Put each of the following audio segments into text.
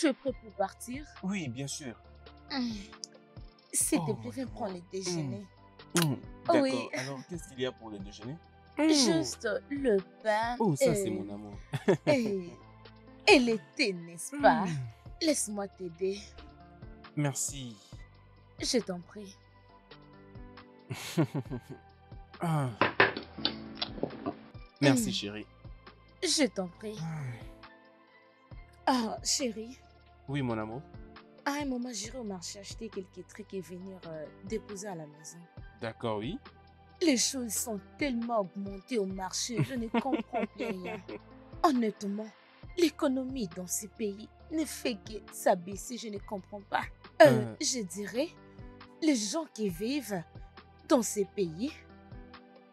Tu es prêt pour partir? Oui, bien sûr. Hum, S'il te Oh, plaît, mon viens prendre amour. le déjeuner. Hum, Oui, D'accord. Alors, qu'est-ce qu'il y a pour le déjeuner? juste le pain Oh, ça, c'est mon amour. et, et l'été, n'est-ce pas? Hum, Laisse-moi t'aider. Merci. Je t'en prie. Ah, merci, Hum, chérie. Je t'en prie. Ah, Ah, chérie, oui, mon amour. à un moment, j'irai au marché acheter quelques trucs et venir déposer à la maison. D'accord, oui. Les choses sont tellement augmentées au marché, je ne comprends plus rien. Honnêtement, l'économie dans ces pays ne fait que s'abaisser, je ne comprends pas. Euh, Je dirais, les gens qui vivent dans ces pays,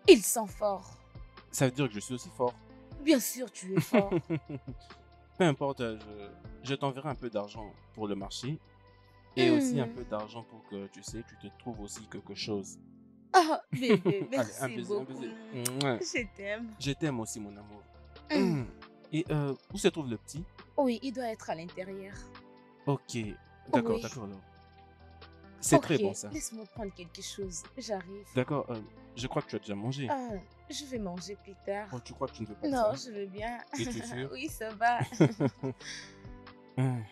ils sont forts. Ça veut dire que je suis aussi fort. Bien sûr, tu es fort. Peu importe, je t'enverrai un peu d'argent pour le marché et aussi un Hmm. peu d'argent pour que, tu sais, tu te trouves aussi quelque chose. Ah, bébé, Allez, un merci baiser, un beaucoup. baiser. Mouah. Je t'aime. Je t'aime aussi, mon amour. Hmm. Et où se trouve le petit? Oui, il doit être à l'intérieur. Ok, d'accord, Oui. d'accord alors. C'est très Ok, bon ça. laisse-moi prendre quelque chose. J'arrive. D'accord, je crois que tu as déjà mangé. Ah, je vais manger plus tard. Oh, tu crois que tu ne veux pas de Non, ça? je veux bien. Es-tu sûr? Oui, ça va. Hum.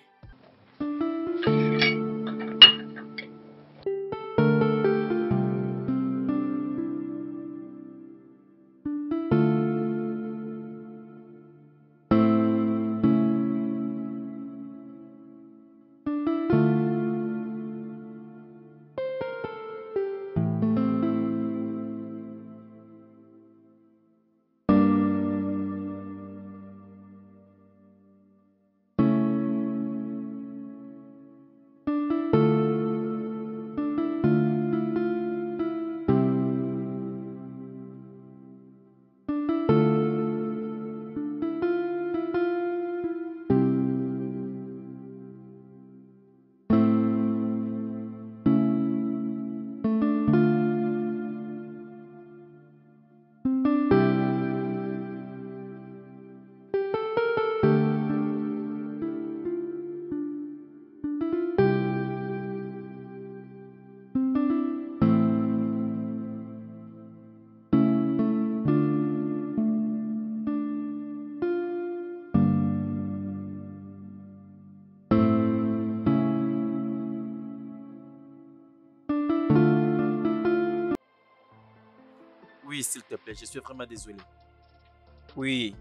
Oui, s'il te plaît, je suis vraiment désolé. Oui,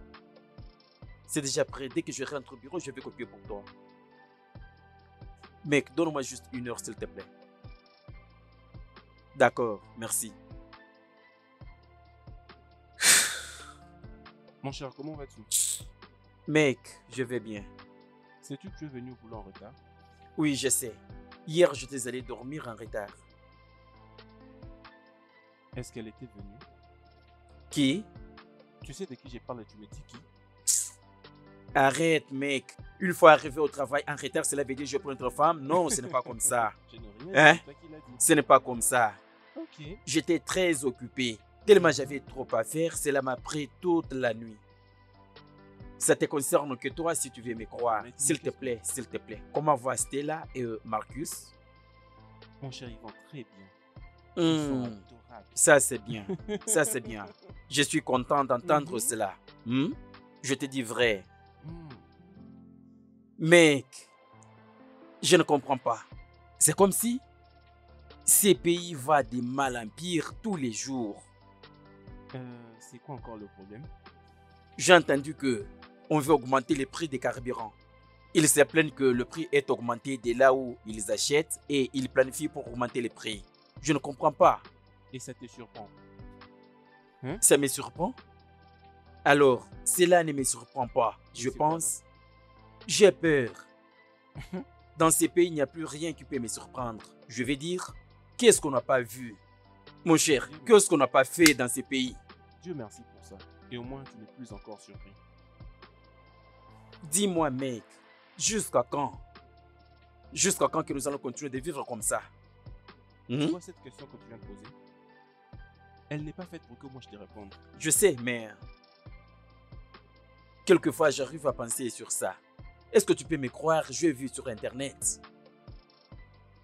c'est déjà prêt. Dès que je rentre au bureau, je vais copier pour toi. Mec, donne-moi juste 1 heure, s'il te plaît. D'accord, merci. Mon cher, comment vas-tu? Mec, je vais bien. Sais-tu que tu es venu au boulot en retard? Oui, je sais. Hier, j'étais allé dormir en retard. Est-ce qu'elle était venue? Qui? Tu sais de qui j'ai parlé, tu me dis qui? Arrête, mec. Une fois arrivé au travail en retard, cela veut dire que je prends une femme? Non, ce n'est pas comme ça. Je n'ai rien dit, Hein? c'est toi qui l'as dit. Ce n'est pas comme ça. Ok. J'étais très occupé. Tellement j'avais trop à faire, cela m'a pris toute la nuit. Ça te concerne que toi si tu veux me croire. Mais dis-moi, S'il te qu'est-ce que- plaît, s'il te plaît. Comment va Stella et Marcus? Mon cher, ils vont très bien. Ils sont Hmm, adorables. Ça c'est bien. Ça c'est bien. Je suis content d'entendre Mhm. cela. Hmm? Je te dis vrai. Hmm. Mec, je ne comprends pas. C'est comme si ces pays vont de mal en pire tous les jours. C'est quoi encore le problème? J'ai entendu que on veut augmenter les prix des carburants. Ils se plaignent que le prix est augmenté de là où ils achètent et ils planifient pour augmenter les prix. Je ne comprends pas. Et ça te surprend? Ça me surprend. Alors, cela ne me surprend pas. Et Je c'est quoi, pense. J'ai peur. Dans ces pays, il n'y a plus rien qui peut me surprendre. Je vais dire, qu'est-ce qu'on n'a pas vu? Mon cher, qu'est-ce qu'on n'a pas fait dans ces pays? Dieu merci pour ça. Et au moins, tu n'es plus encore surpris. Dis-moi, mec, jusqu'à quand? Jusqu'à quand que nous allons continuer de vivre comme ça? Tu Hmm? vois cette question que tu viens de poser? Elle n'est pas faite pour que moi je te réponde. Je sais, mais quelquefois j'arrive à penser sur ça. Est-ce que tu peux me croire? Je vu sur Internet.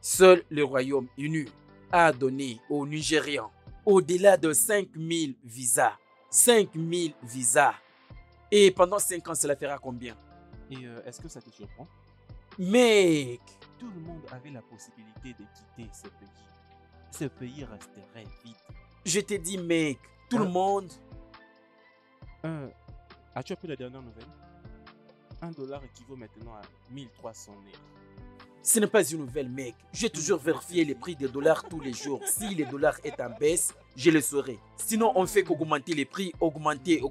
Seul le Royaume-Uni a donné aux Nigérians au-delà de 5000 visas. 5000 visas. Et pendant 5 ans, cela fera combien? Et est-ce que ça te surprend? Mec, Tout le monde avait la possibilité de quitter ce pays. Ce pays resterait vide. je t'ai dit, mec, tout le Hein? monde. As-tu appris la dernière nouvelle? $1 équivaut maintenant à 1300 nerfs. Ce n'est pas une nouvelle, mec. J'ai toujours vérifié les prix des dollars tous les jours. Si le dollar est en baisse, je le saurai. Sinon, on fait qu'augmenter les prix, augmenter.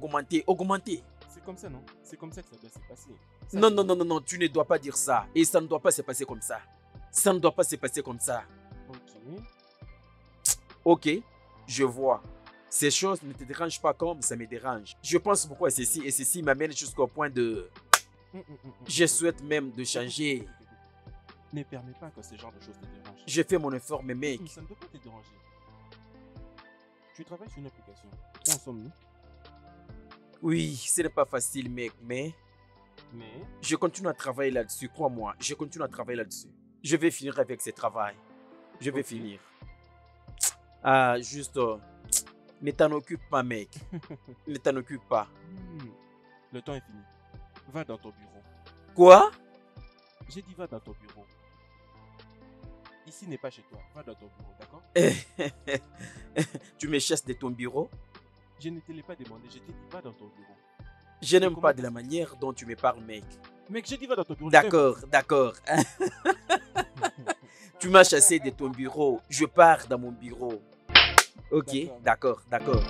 C'est comme ça, non? C'est comme ça que ça doit se passer. Non, non, non, non, non, tu ne dois pas dire ça. Et ça ne doit pas se passer comme ça. Ça ne doit pas se passer comme ça. Ok. Ok, je vois. Ces choses ne te dérangent pas comme ça me dérange. Je pense pourquoi ceci et ceci m'amène jusqu'au point de... Je souhaite même de changer. Ne permets pas que ce genre de choses te dérangent. Je fais mon effort, mais mec, Ça ne doit pas te déranger. Tu travailles sur une application. Où en sommes-nous? oui, ce n'est pas facile, mec, mais Mais je continue à travailler là-dessus. Crois-moi, je continue à travailler là-dessus. Je vais finir avec ce travail. Je vais Ok. finir. Ah, juste, ne t'en occupe pas, mec. Ne t'en occupe pas. le temps est fini. Va dans ton bureau. Quoi? J'ai dit va dans ton bureau. Ici n'est pas chez toi. Va dans ton bureau, d'accord? Tu me chasses de ton bureau? Je ne te l'ai pas demandé. Je t'ai dit va dans ton bureau. Je n'aime comment pas de ça la se- manière dont tu me parles, mec. Mec, j'ai dit va dans ton bureau. D'accord, d'accord. Tu m'as chassé de ton bureau. Je pars dans mon bureau. Ok, d'accord, d'accord.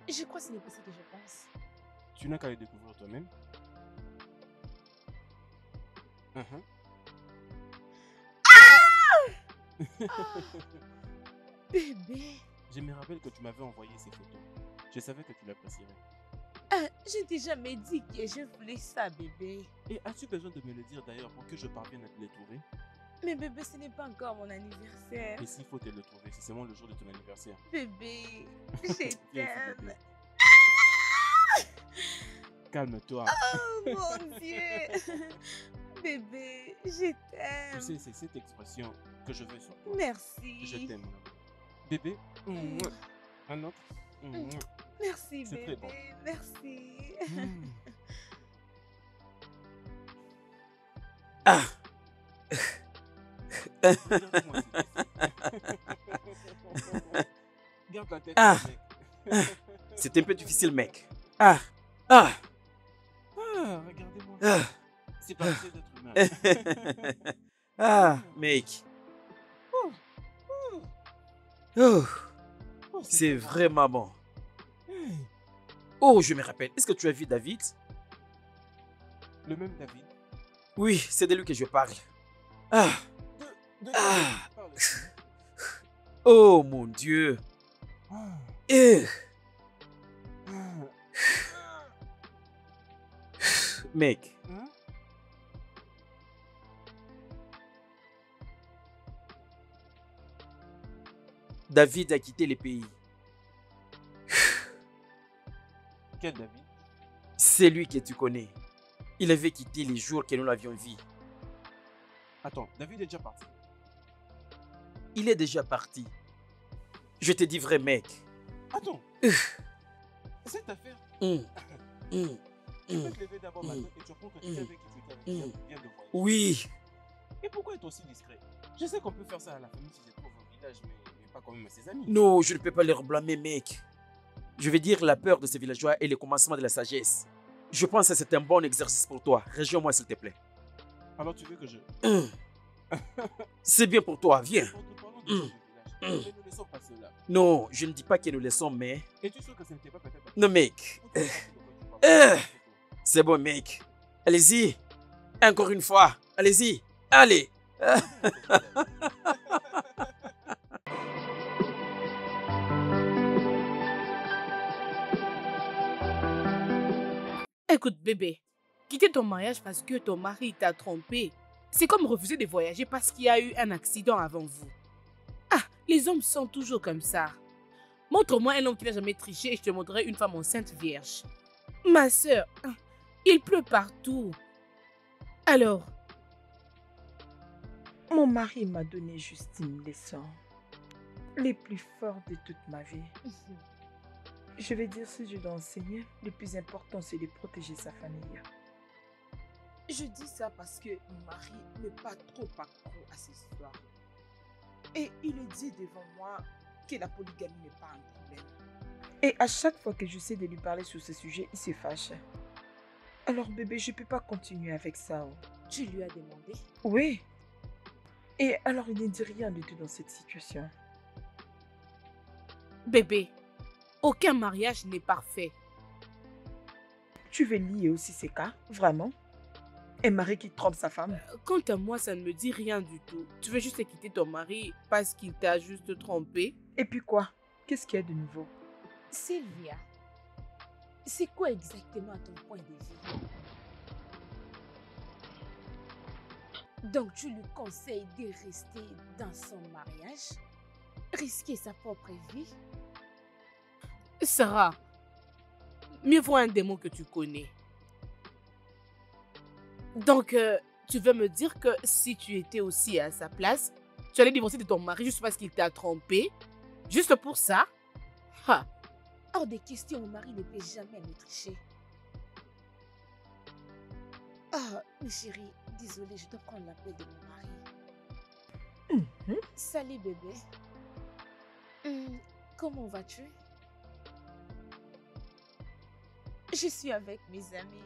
Je crois que ce n'est pas ce que je pense. Tu n'as qu'à le découvrir toi-même. Bébé, Je me rappelle que tu m'avais envoyé ces photos. Je savais que tu l'apprécierais. je t'ai jamais dit que je voulais ça, bébé. Et as-tu besoin de me le dire d'ailleurs pour que je parvienne à te les trouver? Mais bébé, ce n'est pas encore mon anniversaire. Et s'il faut te le trouver, c'est seulement le jour de ton anniversaire. Bébé, je Viens ici, t'aime. bébé. Calme-toi. Oh mon Dieu. Bébé, je Tu t'aime. sais, c'est cette expression que je veux sur toi. Merci. Je t'aime, mon amour. Bébé, mouah. Un autre. Mouah. Merci, C'est très bébé. bon. Merci. Mm. Ah, Regarde-moi, s'il te plaît. Garde la tête, Ah. mec. c'est un peu difficile, mec. Ah, ah, Ah, regardez-moi. ah, C'est pas assez d'être humain. ah, mec. Oh, Oh, oh, c'est vraiment bon. Hey, Oh, je me rappelle. Est-ce que tu as vu David? le même David. Oui, c'est de lui que je parle. Ah, De Ah. parle. oh mon Dieu. Ah, Eh, ah, mec, hein? David a quitté le pays. Quel David? C'est lui que tu connais. Il avait quitté les jours que nous l'avions vu. Attends, David est déjà parti. Il est déjà parti. Je te dis vrai, mec. Attends. Cette affaire, Hum, hum, tu peux hum. te lever d'abord matin et tu apprends que tu savais qui tu étais avec vient de voyager. Oui, Et pourquoi être aussi discret? Je sais qu'on peut faire ça à la famille si je trouve au village, mais pas quand même à ses amis. non, je ne peux pas leur blâmer, mec. Je veux dire, la peur de ces villageois est le commencement de la sagesse. Je pense que c'est un bon exercice pour toi. Rejoins-moi, s'il te plaît. Alors tu veux que je... Hum. C'est bien pour toi, viens. Parlons des choses du village. Mais nous laissons passer là. Non, je ne dis pas que nous laissons, mais... Es-tu sûr que ce n'était pas peut-être... Non, mec. Ok, de quoi tu parles. C'est bon, mec. Allez-y. Encore une fois. Allez-y. Allez. Écoute, bébé, quitter ton mariage parce que ton mari t'a trompé, c'est comme refuser de voyager parce qu'il y a eu un accident avant vous. Ah, les hommes sont toujours comme ça. Montre-moi un homme qui n'a jamais triché et je te montrerai une femme enceinte vierge. Ma sœur, il pleut partout. Alors, Mon mari m'a donné juste une leçon. Les plus forts de toute ma vie. Je vais dire, si je dois enseigner, le plus important, c'est de protéger sa famille. Je dis ça parce que mon mari n'est pas trop accro à ces histoires. Et il dit devant moi que la polygamie n'est pas un problème. Et à chaque fois que j'essaie de lui parler sur ce sujet, il se fâche. Alors bébé, je ne peux pas continuer avec ça. Tu lui as demandé? Oui. Et alors il ne dit rien du tout dans cette situation. bébé, aucun mariage n'est parfait. Tu veux lier aussi ces cas, vraiment? Un mari qui trompe sa femme? Quant à moi, ça ne me dit rien du tout. Tu veux juste quitter ton mari parce qu'il t'a juste trompé? Et puis quoi? Qu'est-ce qu'il y a de nouveau? Sylvia, c'est quoi exactement ton point de vue? Donc tu lui conseilles de rester dans son mariage, risquer sa propre vie? Sarah, mieux vaut un démon que tu connais. Donc, tu veux me dire que si tu étais aussi à sa place, tu allais divorcer de ton mari juste parce qu'il t'a trompé? Juste pour ça? Ha! Hors de question, mon mari ne peut jamais me tricher. Ah, mais chérie, désolée, je dois prendre l'appel de mon mari. Salut bébé. Comment vas-tu? Je suis avec mes amis.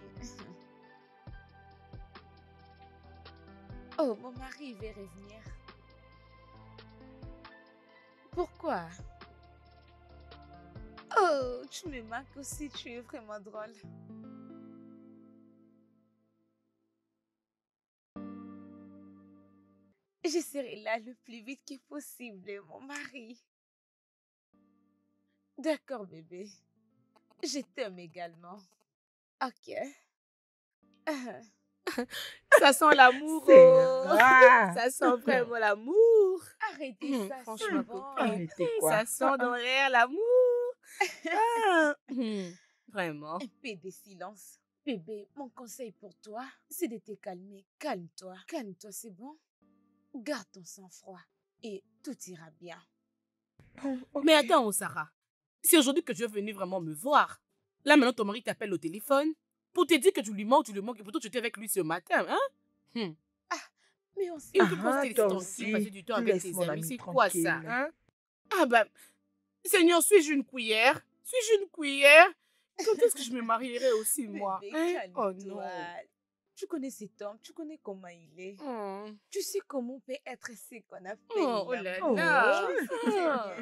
Oh, mon mari veut revenir. Pourquoi? Oh, tu me manques aussi, tu es vraiment drôle. Je serai là le plus vite que possible, mon mari. D'accord, bébé. Je t'aime également. Ok. Ah, Ça sent l'amour. C'est Oh. rare. Ça sent vraiment l'amour. arrêtez ça, Franchement, c'est bon. copine. Arrêtez quoi? Ça sent dans l'air l'amour. Ah. Vraiment. Un peu de silence. Bébé, mon conseil pour toi, c'est de te calmer. Calme-toi. Calme-toi, c'est bon? Garde ton sang-froid et tout ira bien. Bon, ok. Mais attends, Sarah. C'est aujourd'hui que tu es venue vraiment me voir. Là, maintenant, ton mari t'appelle au téléphone pour te dire que tu lui manques, et pourtant tu étais avec lui ce matin, hein? Mais on s'est Il te Ah, pose tes toi tranquille, aussi. passer du temps avec Laisse tes mon amis. ami C'est quoi ça, tranquille. hein? Ah ben, Seigneur, suis-je une cuillère? Suis-je une cuillère? Quand est-ce que je me marierai aussi, moi? Bébé, Hein? Oh calme-toi. non. Tu connais cet homme, tu connais comment il est. Oh, Tu sais comment on peut être ce qu'on appelle oh là Oh. là. Ah.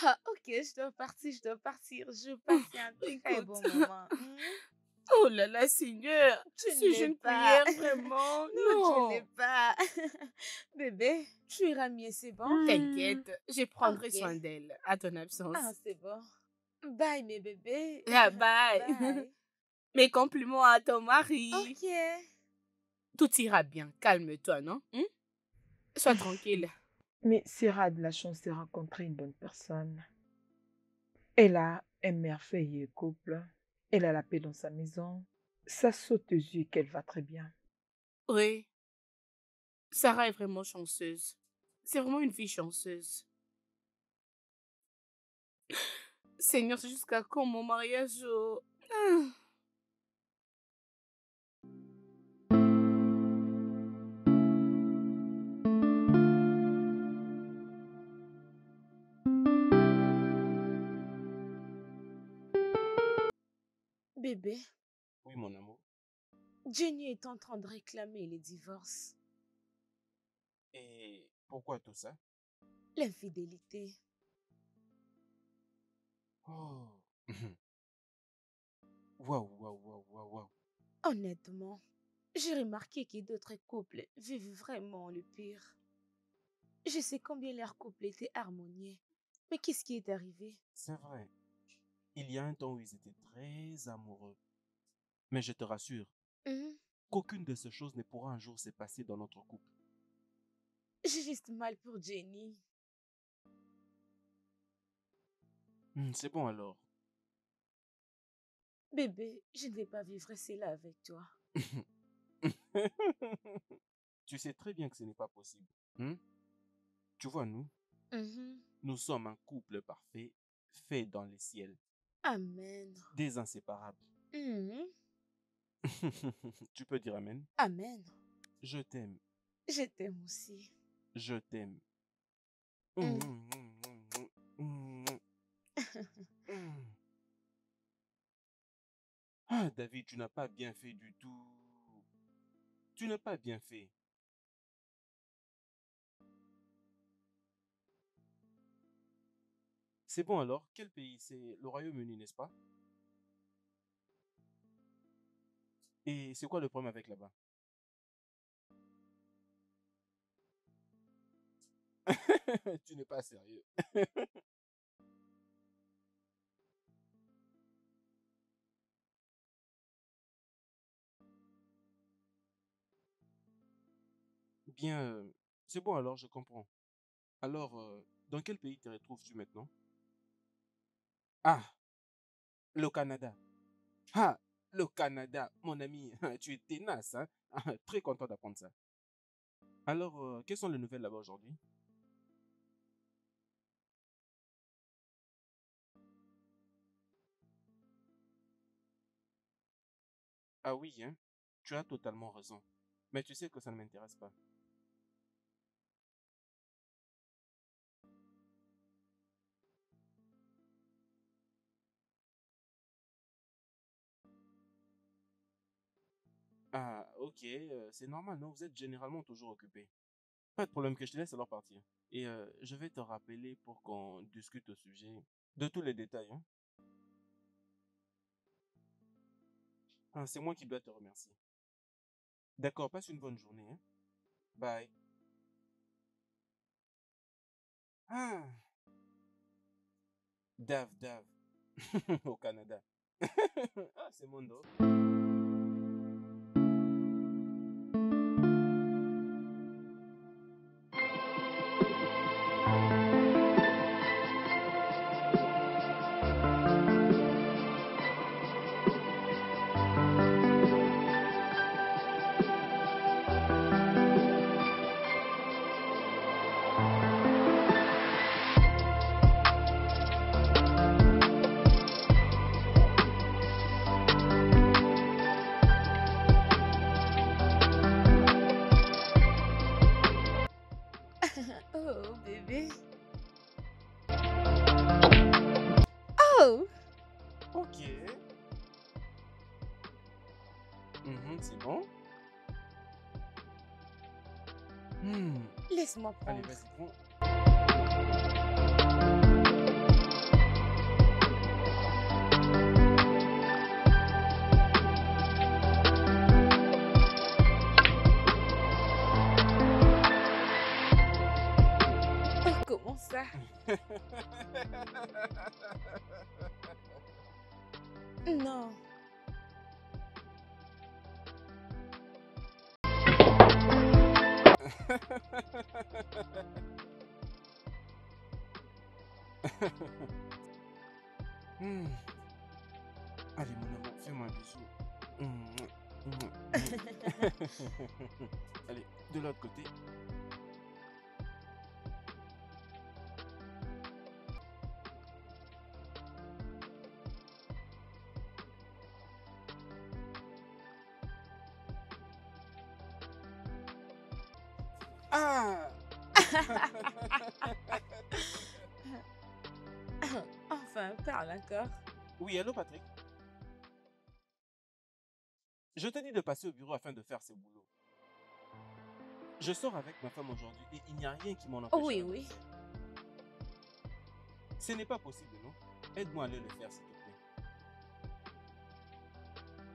Ah, ok, je dois partir. Je passe un très bon Écoute. moment. Oh là là, Seigneur. Tu ne Suis-je l'es une pas. cuillère, vraiment? Non, tu Non. n'es pas. Bébé, tu iras mieux, c'est bon? T'inquiète, je prendrai Ok. soin d'elle à ton absence. Ah, c'est bon. Bye, mes bébés. Ah, bye. Bye. Mes compliments à ton mari. Ok. Tout ira bien. Calme-toi, non? Sois tranquille. Mais Sarah a de la chance de rencontrer une bonne personne. Elle a un merveilleux couple. Elle a la paix dans sa maison. Ça saute aux yeux qu'elle va très bien. Oui. Sarah est vraiment chanceuse. C'est vraiment une fille chanceuse. Seigneur, c'est jusqu'à quand mon mariage? Ah. Bébé, Oui, mon amour. Jenny est en train de réclamer les divorces. Et pourquoi tout ça? L'infidélité. Oh. Waouh, waouh, waouh, waouh, waouh. Honnêtement, j'ai remarqué que d'autres couples vivent vraiment le pire. Je sais combien leur couple était harmonieux. Mais qu'est-ce qui est arrivé? C'est vrai. Il y a un temps où ils étaient très amoureux. Mais je te rassure Mhm. qu'aucune de ces choses ne pourra un jour se passer dans notre couple. J'ai juste mal pour Jenny. C'est bon alors. Bébé, je ne vais pas vivre cela avec toi. Tu sais très bien que ce n'est pas possible. Hmm? Tu vois, Mhm. nous sommes un couple parfait, fait dans les ciels, Amen. des inséparables. Mhm. Tu peux dire amen. Amen. Je t'aime, Je t'aime aussi. je t'aime. Mm. Ah, David, tu n'as pas bien fait du tout. Tu n'as pas bien fait. C'est bon alors, quel pays? C'est le Royaume-Uni, n'est-ce pas? Et c'est quoi le problème avec là-bas? Tu n'es pas sérieux. Bien, c'est bon alors, je comprends. Alors, dans quel pays te retrouves-tu maintenant? Ah, le Canada. Ah, le Canada, mon ami, tu es tenace, hein? Très content d'apprendre ça. Alors, quelles sont les nouvelles là-bas aujourd'hui? Ah oui, hein? Tu as totalement raison. Mais tu sais que ça ne m'intéresse pas. Ah, ok, c'est normal, non? Vous êtes généralement toujours occupé. Pas de problème, que je te laisse alors partir. Et je vais te rappeler pour qu'on discute au sujet de tous les détails, hein? Ah, c'est moi qui dois te remercier. D'accord, passe une bonne journée, hein? Bye. Ah, Dave, au Canada. Ah, c'est mon dos. Oh, bébé. Oh! Ok. C'est bon. Laisse-moi Allez, prendre. vas-y, prends. Oh, comment ça? Non. Hmm. Allez, mon amour, fais-moi un bisou. Allez, de l'autre côté. Ah! Enfin, parle encore. Oui, allô, Patrick? Je t'ai dit de passer au bureau afin de faire ce boulot. Je sors avec ma femme aujourd'hui et il n'y a rien qui m'en Oh empêche. oui, oui. Ce n'est pas possible, non? Aide-moi à aller le faire, s'il te plaît.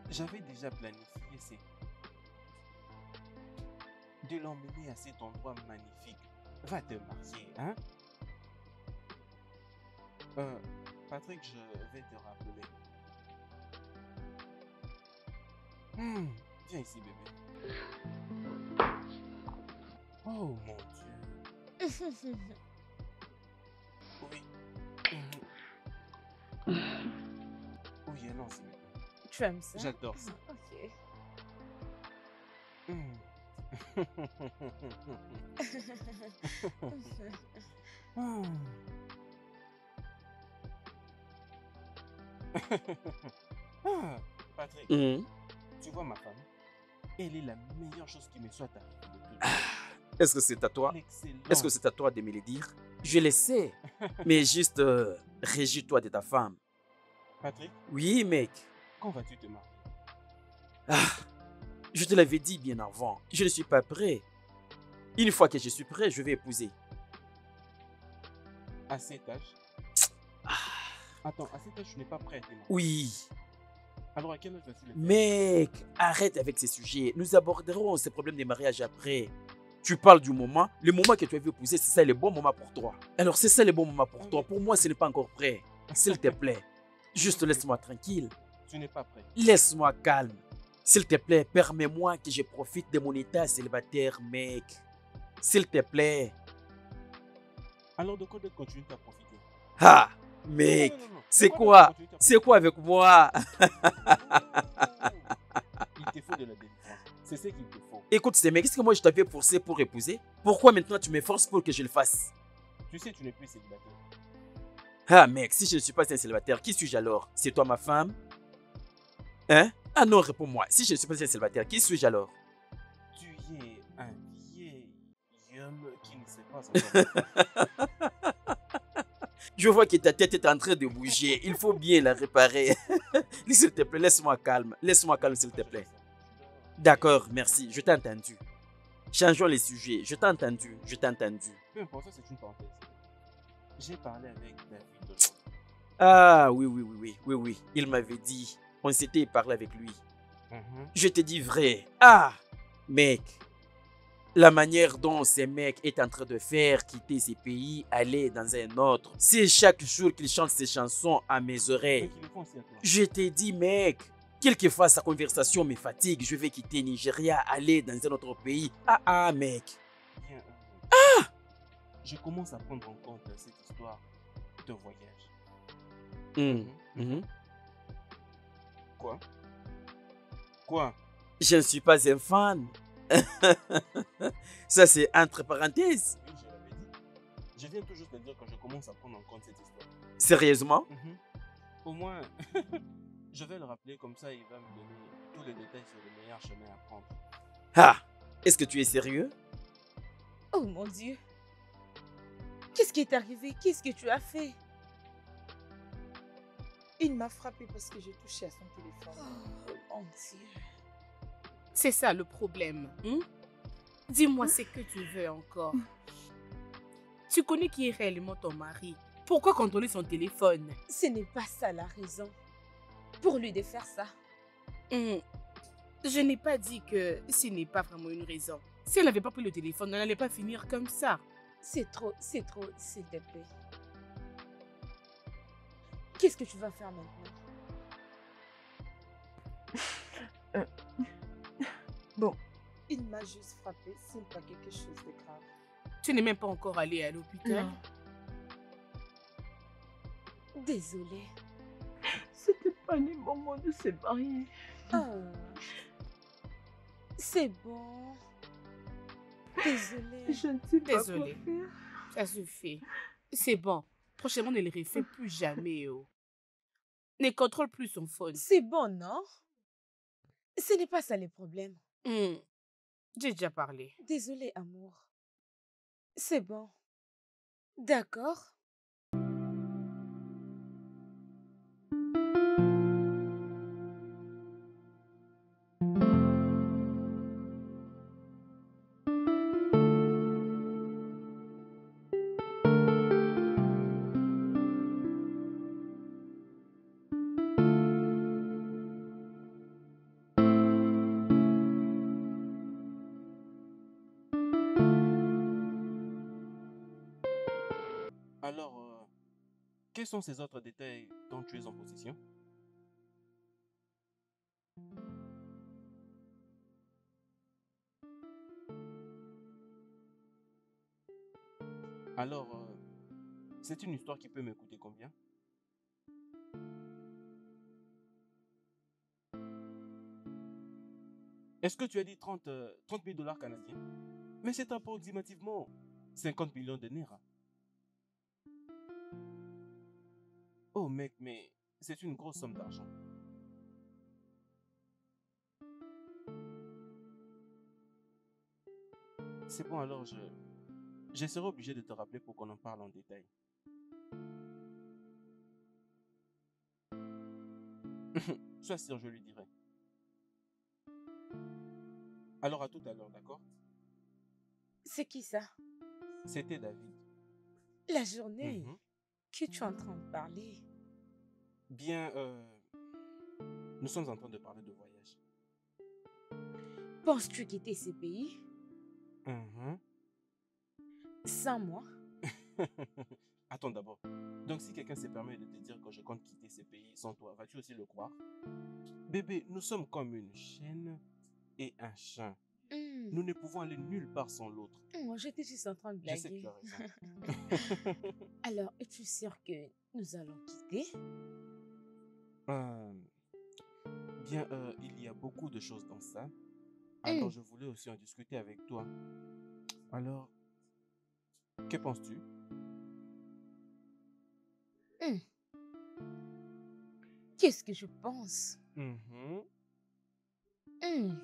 J'avais déjà planifié, c'est de l'emmener à cet endroit magnifique. Va te marier, hein? Patrick, je vais te rappeler. Viens ici, bébé. Oh mon Dieu. Oui. Oui, non, c'est maintenant. Tu aimes ça? J'adore ça. Ok. Ah. Ah, Patrick, Mhm. tu vois ma femme? Elle est la meilleure chose qui me soit arrivée de toute Est-ce que c'est à toi? l'excellent. Est-ce que c'est à toi de me le dire? Je le sais. Mais juste, régis-toi de ta femme. Patrick, Oui, mec. quand vas-tu te marier? Ah, je te l'avais dit bien avant. Je ne suis pas prêt. Une fois que je suis prêt, je vais épouser. À cet âge? Ah, Attends, à cet âge, je n'ai pas prêt à te marier. oui. Alors à quel âge vas-tu le faire? Mec, arrête avec ces sujets. Nous aborderons ces problèmes de mariage après. Tu parles du moment. Le moment que tu as vu épouser, c'est ça le bon moment pour toi. Alors, c'est ça le bon moment pour toi. Pour moi, ce n'est pas encore prêt. S'il te plaît. Juste laisse-moi tranquille. Tu n'es pas prêt. Laisse-moi calme. S'il te plaît, permets-moi que je profite de mon état célibataire, mec. S'il te plaît. Alors de quoi de continuer à profiter? Ah, mec. Non. C'est De quoi? continuer à C'est quoi avec moi? Il te faut de la délivrance. C'est ce qu'il te faut. Écoute, ces mecs, est-ce que moi je t'avais forcé pour épouser? Pourquoi maintenant tu me forces pour que je le fasse? Tu sais, tu n'es plus célibataire. Ah, mec, si je ne suis pas un célibataire, qui suis-je alors? C'est toi ma femme? Hein? Ah non, réponds-moi. Si je ne suis pas un célibataire, qui suis-je alors? Tu es un vieil homme qui ne sait pas encore. Je vois que ta tête est en train de bouger. Il faut bien la réparer. S'il te plaît, laisse-moi calme. Laisse-moi calme, s'il te plaît. D'accord, merci. Je t'ai entendu. Changeons les sujets. Je t'ai entendu. Je t'ai entendu. Peu importe, ça c'est une parenthèse. J'ai parlé avec David aujourd'hui. Ah, oui. Il m'avait dit. On s'était parlé avec lui. Je te dis vrai. Ah, mec. La manière dont ce mec est en train de faire quitter ces pays, aller dans un autre. C'est chaque jour qu'il chante ses chansons à mes oreilles. Mais qu'il le font aussi à toi. Je t'ai dit, mec. Quelquefois, sa conversation me fatigue. Je vais quitter Nigeria, aller dans un autre pays. Ah, mec. Bien, je commence à prendre en compte cette histoire de voyage. Quoi? Quoi? Je ne suis pas un fan. Ça, c'est entre parenthèses. Oui, je l'avais dit. Je viens tout juste de dire que je commence à prendre en compte cette histoire. Sérieusement? Au moins, je vais le rappeler comme ça, il va me donner tous les détails sur le meilleur chemin à prendre. Ah, est-ce que tu es sérieux? Oh mon Dieu. Qu'est-ce qui est arrivé? Qu'est-ce que tu as fait? Il m'a frappé parce que j'ai touché à son téléphone. Oh mon Dieu. C'est ça le problème. Dis-moi ce que tu veux encore. Tu connais qui est réellement ton mari. Pourquoi contrôler son téléphone? Ce n'est pas ça la raison. Pour lui de faire ça. Je n'ai pas dit que ce n'est pas vraiment une raison. Si elle n'avait pas pris le téléphone, elle n'allait pas finir comme ça. C'est trop, s'il te plaît. Qu'est-ce que tu vas faire maintenant? Bon. Il m'a juste frappé, ce n'est pas quelque chose de grave. Tu n'es même pas encore allé à l'hôpital? Non. Désolée. C'était pas le moment de se marier. Ah. C'est bon. Désolée. Je ne sais pas Désolée. quoi faire. Ça suffit. C'est bon. Prochainement, ne le refait plus jamais. Ne contrôle plus son phone. C'est bon, non? Ce n'est pas ça le problème. J'ai déjà parlé. Désolée, amour. C'est bon. D'accord. Alors, quels sont ces autres détails dont tu es en possession? Alors, c'est une histoire qui peut me coûter combien? Est-ce que tu as dit 30 000 dollars canadiens? Mais c'est approximativement 50 millions de naira. Oh mec, mais c'est une grosse somme d'argent. C'est bon, alors je serai obligé de te rappeler pour qu'on en parle en détail. Sois sûr, je lui dirai. Alors à tout à l'heure, d'accord? C'est qui ça? C'était David. La journée Mhm. que tu es en train de parler. Bien, nous sommes en train de parler de voyage. Penses-tu quitter ces pays Mhm. sans moi? Attends d'abord. Donc si quelqu'un se permet de te dire que je compte quitter ces pays sans toi, vas-tu aussi le croire? Bébé, nous sommes comme une chienne et un chien. Nous ne pouvons aller nulle part sans l'autre. J'étais juste en train de Je sais que blaguer. tu as raison. Alors, es-tu sûr que nous allons quitter? Euh, Bien, il y a beaucoup de choses dans ça. Alors, je voulais aussi en discuter avec toi. Alors, que penses-tu? Hum, Qu'est-ce que je pense? Mhm. Hum,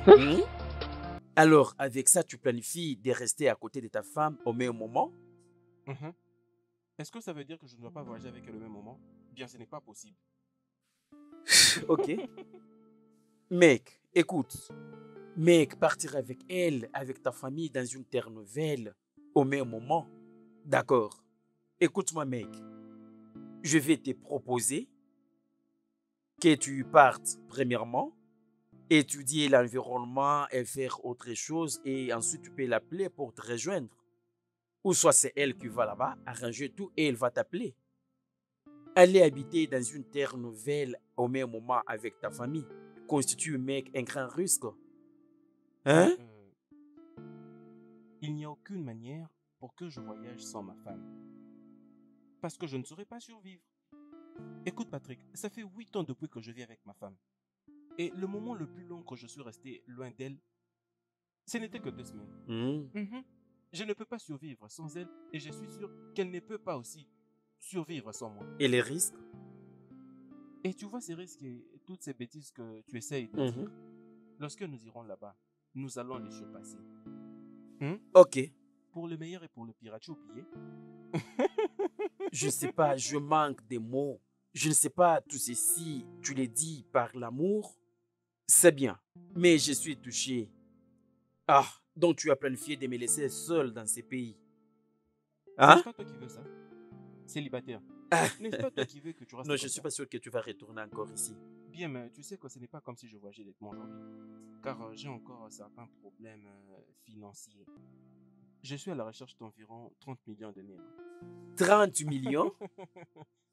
Hmm? Alors, avec ça, tu planifies de rester à côté de ta femme au même moment? Mhm. Est-ce que ça veut dire que je ne dois pas voyager avec elle au même moment? Bien, ce n'est pas possible. Ok. Mec, écoute. Mec, partir avec elle, avec ta famille dans une terre nouvelle au même moment. D'accord. Écoute-moi, mec. Je vais te proposer que tu partes premièrement, étudier l'environnement et faire autre chose et ensuite tu peux l'appeler pour te rejoindre. Ou soit c'est elle qui va là-bas, arranger tout et elle va t'appeler. Aller habiter dans une terre nouvelle au même moment avec ta famille constitue, mec, un grand risque. Hein? Bien, il n'y a aucune manière pour que je voyage sans ma femme. Parce que je ne saurais pas survivre. Écoute Patrick, ça fait 8 ans depuis que je vis avec ma femme. Et le moment le plus long que je suis resté loin d'elle, ce n'était que 2 semaines. Mhm. Je ne peux pas survivre sans elle et je suis sûr qu'elle ne peut pas aussi survivre sans moi. Et les risques? Et tu vois ces risques et toutes ces bêtises que tu essayes de dire, lorsque nous irons là-bas, nous allons les surpasser. Ok. Pour le meilleur et pour le pire, as-tu oublié? Je ne sais pas, je manque des mots. Je ne sais pas, tout ceci, tu l'as dit par l'amour. C'est bien, mais je suis touché. Ah, donc tu as planifié de me laisser seul dans ces pays. Hein? N'est-ce pas toi qui veux ça? Célibataire. N'est-ce pas toi qui veux que tu restes Non, comme je ne suis ça? pas sûr que tu vas retourner encore ici. Bien, mais tu sais que ce n'est pas comme si je voyageais nettement aujourd'hui. Car j'ai encore certains problèmes financiers. Je suis à la recherche d'environ 30 millions de naira. 30 millions?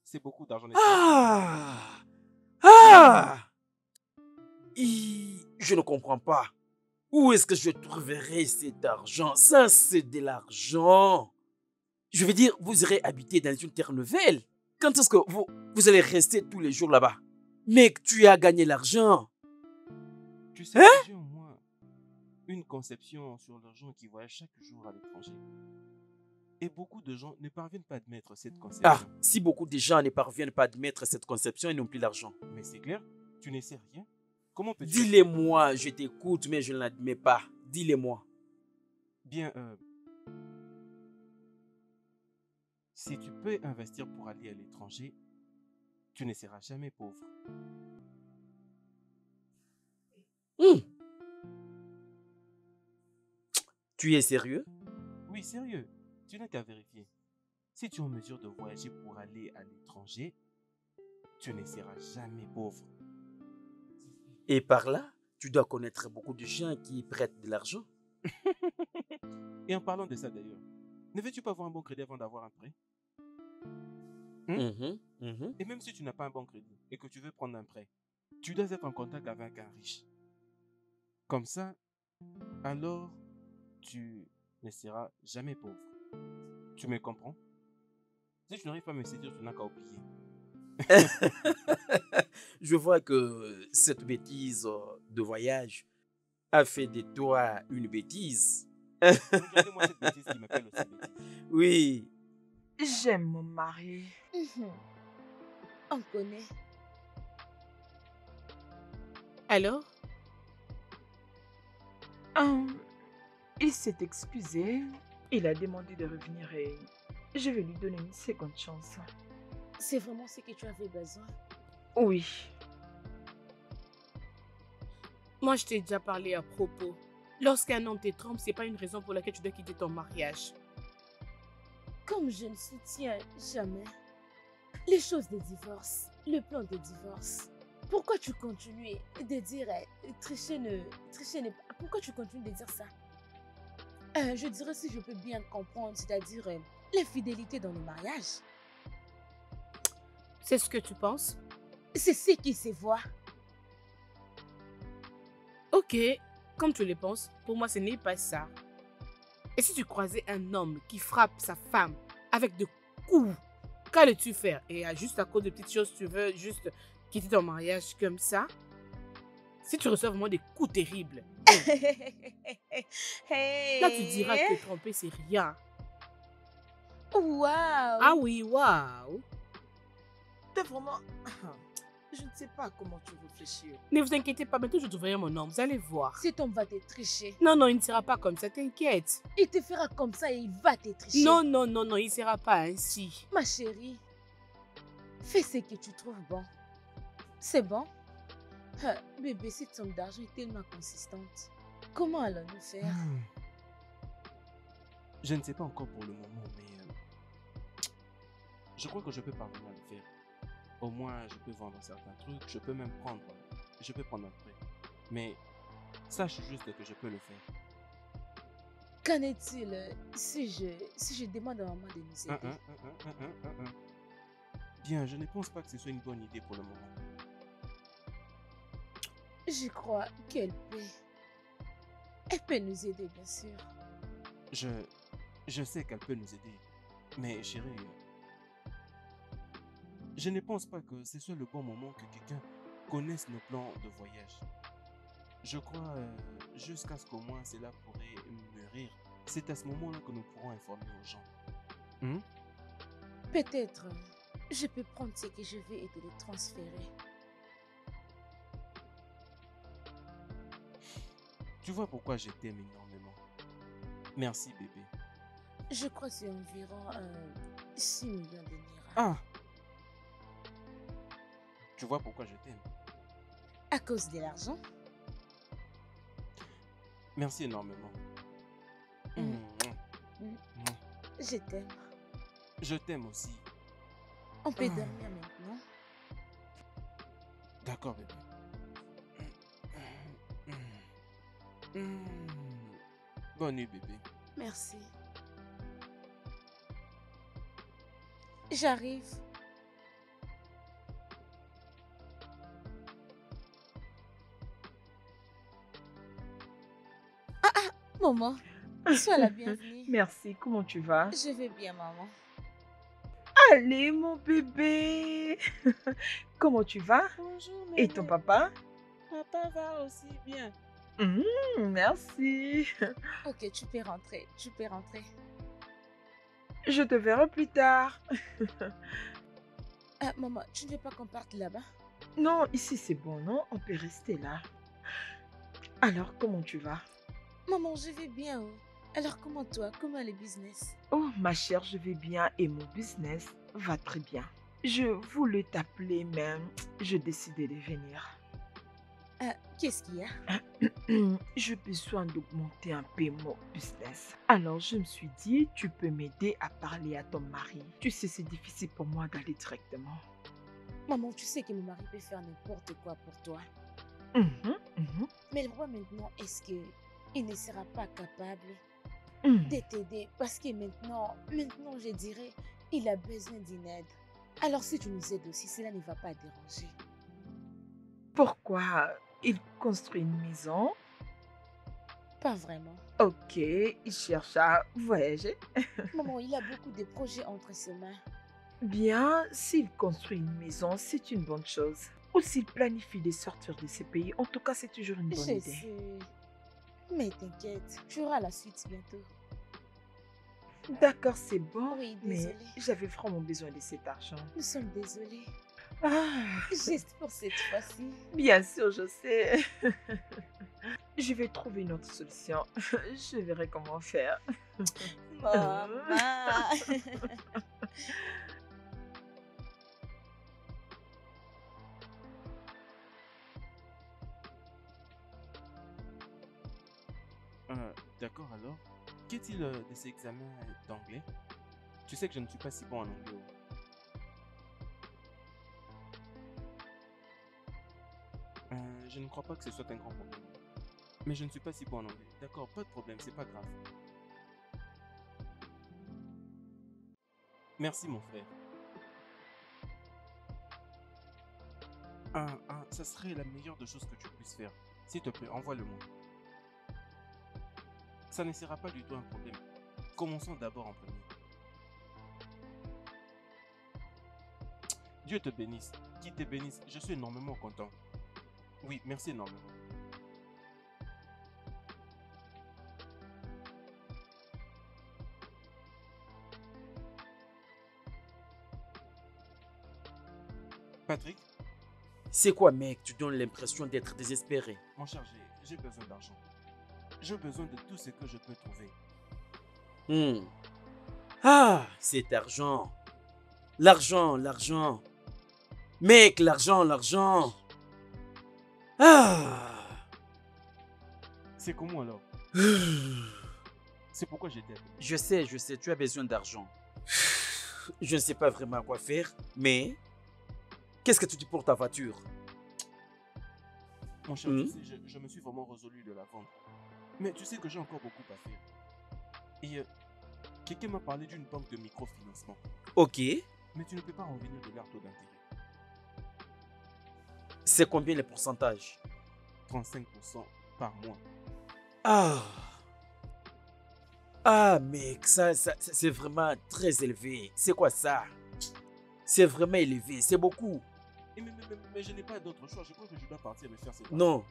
C'est beaucoup d'argent, n'est-ce pas? Ah! Ah! Je ne comprends pas. Où est-ce que je trouverai cet argent? Ça, c'est de l'argent. Je veux dire, vous irez habiter dans une terre nouvelle. Quand est-ce que vous allez rester tous les jours là-bas? Mec, tu as gagné l'argent. Tu sais, j'ai au moins une conception sur l'argent qui voyage chaque jour à l'étranger. Et beaucoup de gens ne parviennent pas à admettre cette conception. Ah, si beaucoup de gens ne parviennent pas à admettre cette conception, ils n'ont plus l'argent. Mais c'est clair, tu ne sais rien. Comment peux-tu... Dis-le-moi, je t'écoute, mais je ne l'admets pas. Dis-le-moi. Bien, si tu peux investir pour aller à l'étranger, tu ne seras jamais pauvre. Tu es sérieux? Oui, sérieux. tu n'as qu'à vérifier. Si tu es en mesure de voyager pour aller à l'étranger, tu ne seras jamais pauvre. Et par là, tu dois connaître beaucoup de gens qui prêtent de l'argent. Et en parlant de ça d'ailleurs, ne veux-tu pas avoir un bon crédit avant d'avoir un prêt? Et même si tu n'as pas un bon crédit et que tu veux prendre un prêt, tu dois être en contact avec un riche. Comme ça, alors, tu ne seras jamais pauvre. Tu me comprends? Si tu n'arrives pas à me séduire, tu n'as qu'à oublier. Je vois que cette bêtise de voyage a fait de toi une bêtise. Regardez-moi cette bêtise qui m'appelle aussi bêtise. Oui. J'aime mon mari. On connaît. Alors? Il s'est excusé. Il a demandé de revenir et je vais lui donner une seconde chance. C'est vraiment ce que tu avais besoin. Oui. Moi, je t'ai déjà parlé à propos. Lorsqu'un homme te trompe, c'est pas une raison pour laquelle tu dois quitter ton mariage. Comme je ne soutiens jamais les choses des divorces, le plan de divorce, pourquoi tu continues de dire tricher ne pas. Pourquoi tu continues de dire ça? Je dirais si je peux bien comprendre, c'est-à-dire l'infidélité dans le mariage. C'est ce que tu penses? C'est ce qui se voit. Ok, comme tu le penses, pour moi ce n'est pas ça. Et si tu croisais un homme qui frappe sa femme avec des coups, qu'allais-tu faire? Et juste à cause de petites choses, tu veux juste quitter ton mariage comme ça? Si tu reçois vraiment des coups terribles, là tu diras que tromper c'est rien. Waouh! Ah oui, waouh! T'es vraiment... Je ne sais pas comment tu réfléchis. Ne vous inquiétez pas, bientôt je trouverai mon homme, vous allez voir. Cet homme va te tricher. Non, non, il ne sera pas comme ça, t'inquiète. Il te fera comme ça et il va te tricher. Non, non, non, non, il ne sera pas ainsi. Ma chérie, fais ce que tu trouves bon. C'est bon? Bébé, cette somme d'argent est tellement consistante. Comment allons-nous faire? Je ne sais pas encore pour le moment, mais je crois que je peux parvenir à le faire. Au moins, je peux vendre certains trucs, je peux même prendre un prêt. Mais sache juste que je peux le faire. Qu'en est-il si je demande à maman de nous aider? Bien, je ne pense pas que ce soit une bonne idée pour le moment. Je crois qu'elle peut. Elle peut nous aider, bien sûr. Je sais qu'elle peut nous aider. Mais chérie, je ne pense pas que ce soit le bon moment que quelqu'un connaisse nos plans de voyage. Je crois jusqu'à ce qu'au moins cela pourrait mûrir. C'est à ce moment-là que nous pourrons informer aux gens. Peut-être je peux prendre ce que je veux et te le transférer. Tu vois pourquoi je t'aime énormément. Merci bébé. Je crois que c'est environ 6 millions de Naira. Ah! Tu vois pourquoi je t'aime. À cause de l'argent? Merci énormément. Je t'aime. Je t'aime aussi. On peut dormir maintenant? D'accord bébé. Bonne nuit bébé. Merci. J'arrive. Maman, sois la bienvenue. Merci, comment tu vas? Je vais bien, maman. Allez, mon bébé. Comment tu vas? Bonjour, Et ton papa? Papa va aussi bien. Merci. Ok, tu peux rentrer. Je te verrai plus tard. Maman, tu ne veux pas qu'on parte là-bas? Non, ici c'est bon, non? On peut rester là. Alors, comment tu vas? Maman, je vais bien. Alors, comment toi? Comment le business? Oh, ma chère, je vais bien et mon business va très bien. Je voulais t'appeler, mais je décidais de venir. Qu'est-ce qu'il y a? J'ai besoin d'augmenter un peu mon business. Alors je me suis dit, tu peux m'aider à parler à ton mari. Tu sais, c'est difficile pour moi d'aller directement. Maman, tu sais que mon mari peut faire n'importe quoi pour toi. Mhm, mhm, Mais le roi maintenant, est-ce qu'il ne sera pas capable mhm. de t'aider? Parce que maintenant, je dirais, il a besoin d'une aide. Alors si tu nous aides aussi, cela ne va pas déranger. Pourquoi il construit une maison? Pas vraiment. Ok, il cherche à voyager. Maman, il a beaucoup de projets entre ses mains. Bien, s'il construit une maison, c'est une bonne chose. Ou s'il planifie de sortir de ce pays, en tout cas, c'est toujours une bonne Je idée. sais. Mais t'inquiète, tu auras la suite bientôt. D'accord, c'est bon, Oui, mais désolée. j'avais vraiment besoin de cet argent. Nous sommes désolés. Ah, Juste pour cette fois-ci. bien sûr, je sais. Je vais trouver une autre solution. Je verrai comment faire. Maman. D'accord alors. Qu'est-il de ces examens d'anglais? Tu sais que je ne suis pas si bon en anglais. Je ne crois pas que ce soit un grand problème. Mais je ne suis pas si bon en anglais. D'accord, pas de problème, c'est pas grave. Merci mon frère. Ça serait la meilleure des choses que tu puisses faire. S'il te plaît, envoie-le-moi. Ça ne sera pas du tout un problème. Commençons d'abord en premier. Dieu te bénisse. Qui te bénisse. Je suis énormément content. Oui, merci énormément. Patrick, C'est quoi, mec? Tu donnes l'impression d'être désespéré. mon cher, j'ai besoin d'argent. J'ai besoin de tout ce que je peux trouver. Hmm. Ah, cet argent. L'argent, l'argent. Mec, l'argent, l'argent. Ah. C'est comment alors? C'est pourquoi j'étais appelé. Je sais, tu as besoin d'argent. Je ne sais pas vraiment à quoi faire, mais qu'est-ce que tu dis pour ta voiture? Mon cher, tu sais, je me suis vraiment résolu de la vendre. Mais tu sais que j'ai encore beaucoup à faire. Et quelqu'un m'a parlé d'une banque de microfinancement. Ok, Mais tu ne peux pas revenir de leur taux d'intérêt. c'est combien le pourcentage? 35% par mois. Ah. Ah, mec, ça c'est vraiment très élevé. C'est quoi ça? C'est vraiment élevé, c'est beaucoup. Et mais je n'ai pas d'autre choix. Je crois que je dois partir me faire cette Non.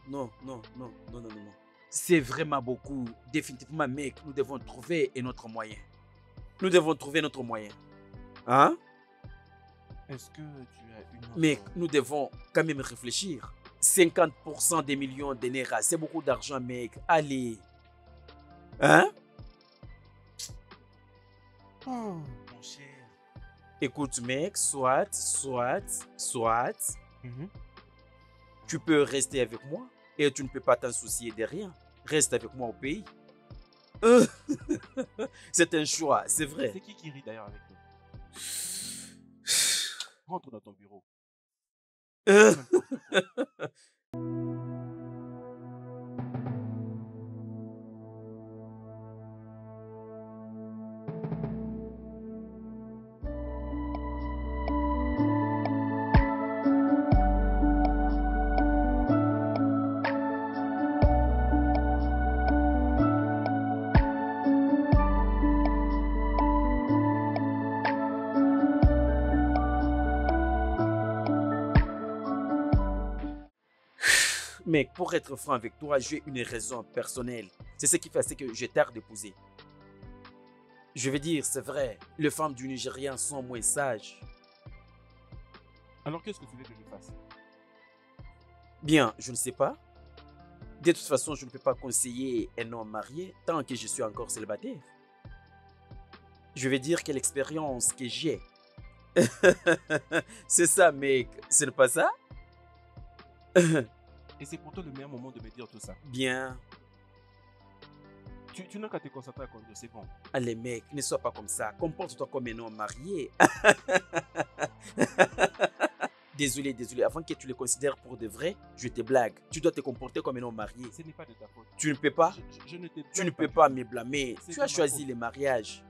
C'est vraiment beaucoup. Définitivement, mec, nous devons trouver un autre moyen. Nous devons trouver notre moyen. Hein? Est-ce que tu as une autre... Mec, nous devons quand même réfléchir. 50% des millions de Naira, c'est beaucoup d'argent, mec. Allez. Hein? Oh, mon cher. Écoute, mec, soit, Mhm. tu peux rester avec moi et tu ne peux pas t'en soucier de rien. Reste avec moi au pays. C'est un choix, c'est vrai. C'est qui rit d'ailleurs avec toi? Rentre dans ton bureau. Mec, pour être franc avec toi, j'ai une raison personnelle. C'est ce qui fait c'est que je tarde d'épouser. Je veux dire, c'est vrai, les femmes du Nigérian sont moins sages. Alors qu'est-ce que tu veux que je fasse? Bien, je ne sais pas. De toute façon, je ne peux pas conseiller un homme marié tant que je suis encore célibataire. Je veux dire que l'expérience que j'ai. C'est ça, mec. Ce n'est pas ça? Et c'est pour toi le meilleur moment de me dire tout ça. Bien. Tu n'as qu'à te concentrer à conduire, c'est bon. Allez mec, ne sois pas comme ça. Comporte-toi comme un homme marié. Désolé, désolé. Avant que tu le considères pour de vrai, je te blague. Tu dois te comporter comme un homme marié. Ce n'est pas de ta faute. Tu ne peux pas? Je ne te Tu ne blâme peux du pas tout. me blâmer. C'est Tu de as ma choisi faute. le mariage.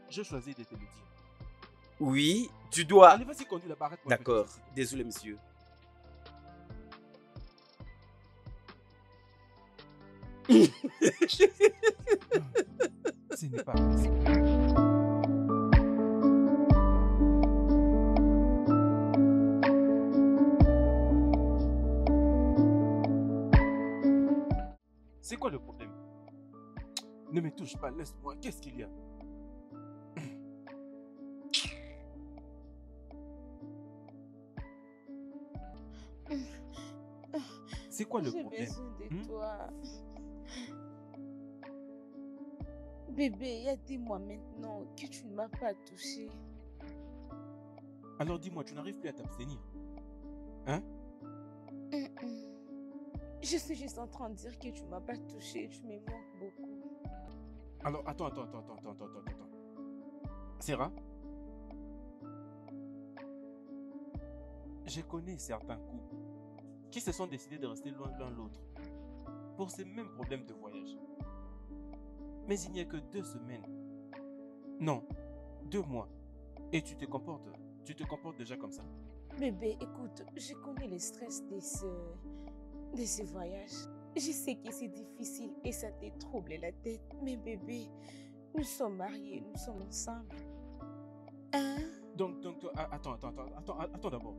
Je choisis de te le dire. Oui, tu dois. Allez, vas-y, conduis la arrête-moi. D'accord. Désolé, monsieur. Ce n'est pas possible. C'est quoi le problème? Ne me touche pas, laisse-moi. Qu'est-ce qu'il y a? C'est quoi le J'ai problème? besoin de Hmm? toi. Bébé, il y a des mois maintenant que tu ne m'as pas touché. Alors dis-moi, tu n'arrives plus à t'abstenir? Je suis juste en train de dire que tu ne m'as pas touché. Tu me manques beaucoup. Alors, attends. Sarah? Je connais certains couples qui se sont décidés de rester loin l'un l'autre pour ces mêmes problèmes de voyage. Mais il n'y a que 2 semaines. Non, 2 mois. Et tu te comportes déjà comme ça. Bébé, écoute, je connais le stress de ce voyage. Je sais que c'est difficile et ça te trouble la tête. Mais bébé, nous sommes mariés, nous sommes ensemble. Hein? Donc, attends d'abord.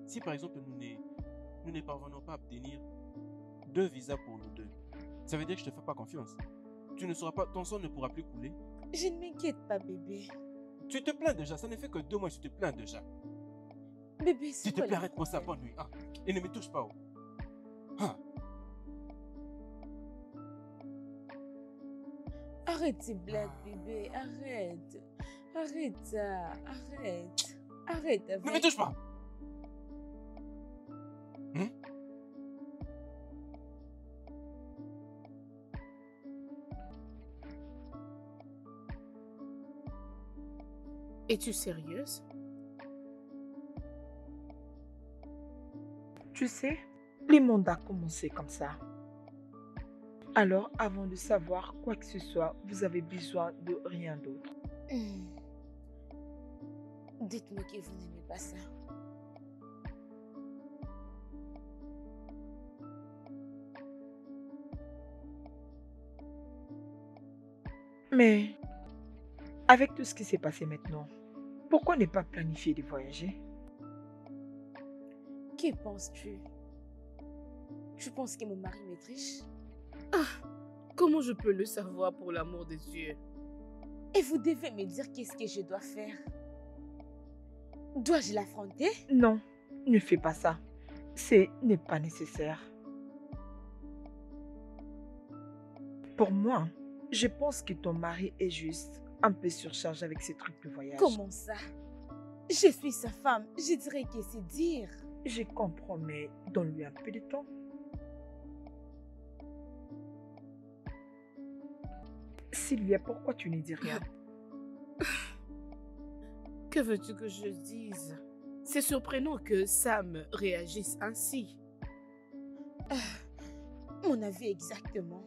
Si par exemple nous ne parvenons pas à obtenir 2 visas pour nous deux, ça veut dire que je te fais pas confiance. Tu ne sauras pas, ton sang ne pourra plus couler. Je ne m'inquiète pas, bébé. Tu te plains déjà, ça ne fait que 2 mois, tu te plains déjà. Bébé, c'est S'il te quoi plaît, le arrête-moi ça, problème? bonne nuit. Ah, et ne me touche pas. Oh. Ah, Arrête tes blagues, bébé. Arrête. Arrête ça. Arrête. Arrête ne me avec... touche pas. Hmm? Es-tu sérieuse? Tu sais, le monde a commencé comme ça. Alors, avant de savoir quoi que ce soit, vous avez besoin de rien d'autre. Dites-moi que vous n'aimez pas ça. Mais, avec tout ce qui s'est passé maintenant, pourquoi ne pas planifier de voyager? Que penses-tu? Tu penses que mon mari me triche? Comment je peux le savoir pour l'amour de Dieu? Et vous devez me dire qu'est-ce que je dois faire. Dois-je l'affronter? Non, ne fais pas ça. Ce n'est pas nécessaire. Pour moi, je pense que ton mari est juste un peu surchargé avec ses trucs de voyage. Comment ça? Je suis sa femme. Je dirais que c'est dire. Je comprends, mais donne-lui un peu de temps. Sylvia, pourquoi tu ne dis rien? Que veux-tu que je dise? C'est surprenant que Sam réagisse ainsi. Mon avis exactement.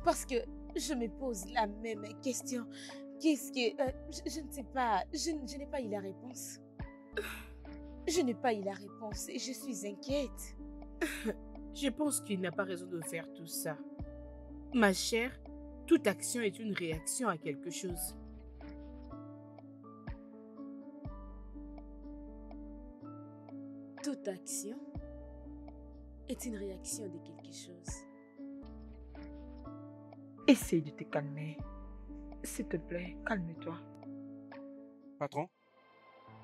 Parce que je me pose la même question. Qu'est-ce que... je ne sais pas. Je n'ai pas eu la réponse. Je n'ai pas eu la réponse et je suis inquiète. Je pense qu'il n'a pas raison de faire tout ça. Ma chère, toute action est une réaction à quelque chose. Toute action est une réaction de quelque chose. Essaye de te calmer. S'il te plaît, calme-toi. Patron,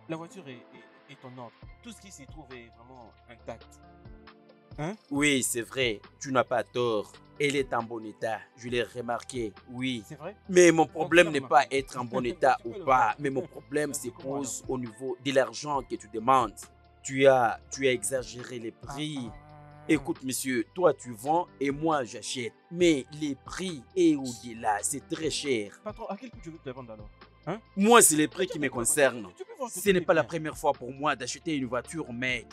la voiture est en ordre. Tout ce qui s'y trouve est vraiment intact. Oui, c'est vrai. Tu n'as pas tort. Elle est en bon état. Je l'ai remarqué. Oui. C'est vrai? Mais mon problème Donc, n'est ça pas marche. être en bon état Tu peux ou le pas. voir. Mais mon problème se C'est comment, pose au niveau de l'argent que tu demandes. Tu as exagéré les prix. Écoute, monsieur, toi tu vends et moi j'achète. Mais les prix et au-delà, c'est très cher. Patron, à quel prix tu veux te vendre alors? Hein? Moi, c'est les prix qui Regarde me un peu, concernent. tu peux voir que Ce tout n'est est pas la bien. première fois pour moi d'acheter une voiture, mec.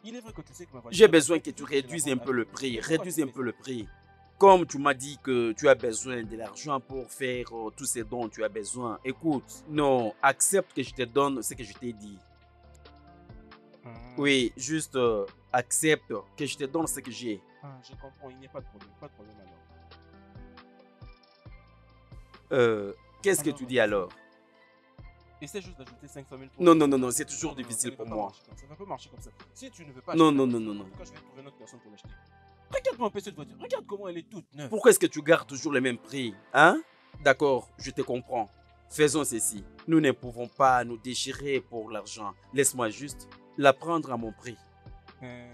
Il est vrai que tu sais que ma voiture. J'ai besoin que tu je vais te la réduises vendre un peu à- le prix. Mais pourquoi Réduise tu un fais peu ça? le prix. Comme tu m'as dit que tu as besoin de l'argent pour faire tous ces dons tu as besoin. Écoute, non, accepte que je te donne ce que je t'ai dit. Oui, juste accepte que je te donne ce que j'ai. Ah, je comprends, il n'y a pas de problème. Pas de problème alors. Qu'est-ce que Alors, tu dis alors? Essaie juste d'ajouter 500 000 pour. Non, non, non, non, c'est toujours Non, non, non, difficile ça pour ne va pas moi. marcher comme ça. Ça ne va pas marcher comme ça. Si tu ne veux pas Non, acheter la non, non, voiture, non, en non. tout cas, je vais trouver une autre personne pour l'acheter. Regarde-moi un peu cette voiture. Regarde comment elle est toute neuve. Pourquoi est-ce que tu gardes toujours les mêmes prix? Hein? D'accord, je te comprends. Faisons ceci. Nous ne pouvons pas nous déchirer pour l'argent. Laisse-moi juste la prendre à mon prix.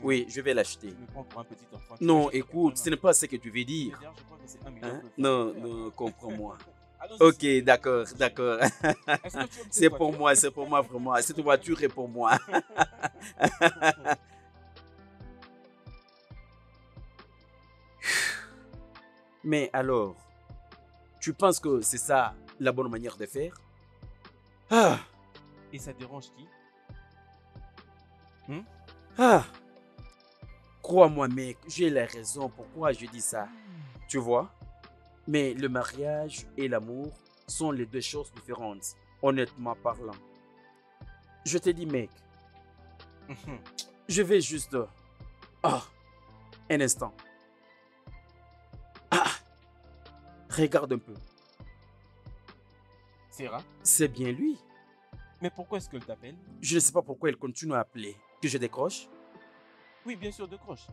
Oui, je vais l'acheter. Tu me prends pour un petit enfant. Tu Non, l'achètes écoute, ce n'est pas ce que tu veux dire. D'ailleurs, je crois que c'est 1 million Hein? de francs. Non, non, comprends-moi. Allons-y, Ok, s'il te plaît. d'accord, d'accord. Est-ce que tu aimes cette C'est pour voiture? moi vraiment. Cette voiture est pour moi. Mais alors, tu penses que c'est ça la bonne manière de faire? Ah, Et ça dérange qui? ah. Crois-moi, mec, j'ai la raison pourquoi je dis ça. Tu vois? Mais le mariage et l'amour sont les deux choses différentes, honnêtement parlant. Je te dis, mec, je vais juste... Ah, un instant. Ah, regarde un peu. Sarah? C'est bien lui. Mais pourquoi est-ce qu'elle t'appelle? Je ne sais pas pourquoi il continue à appeler. Que je décroche? Oui, bien sûr, décroche.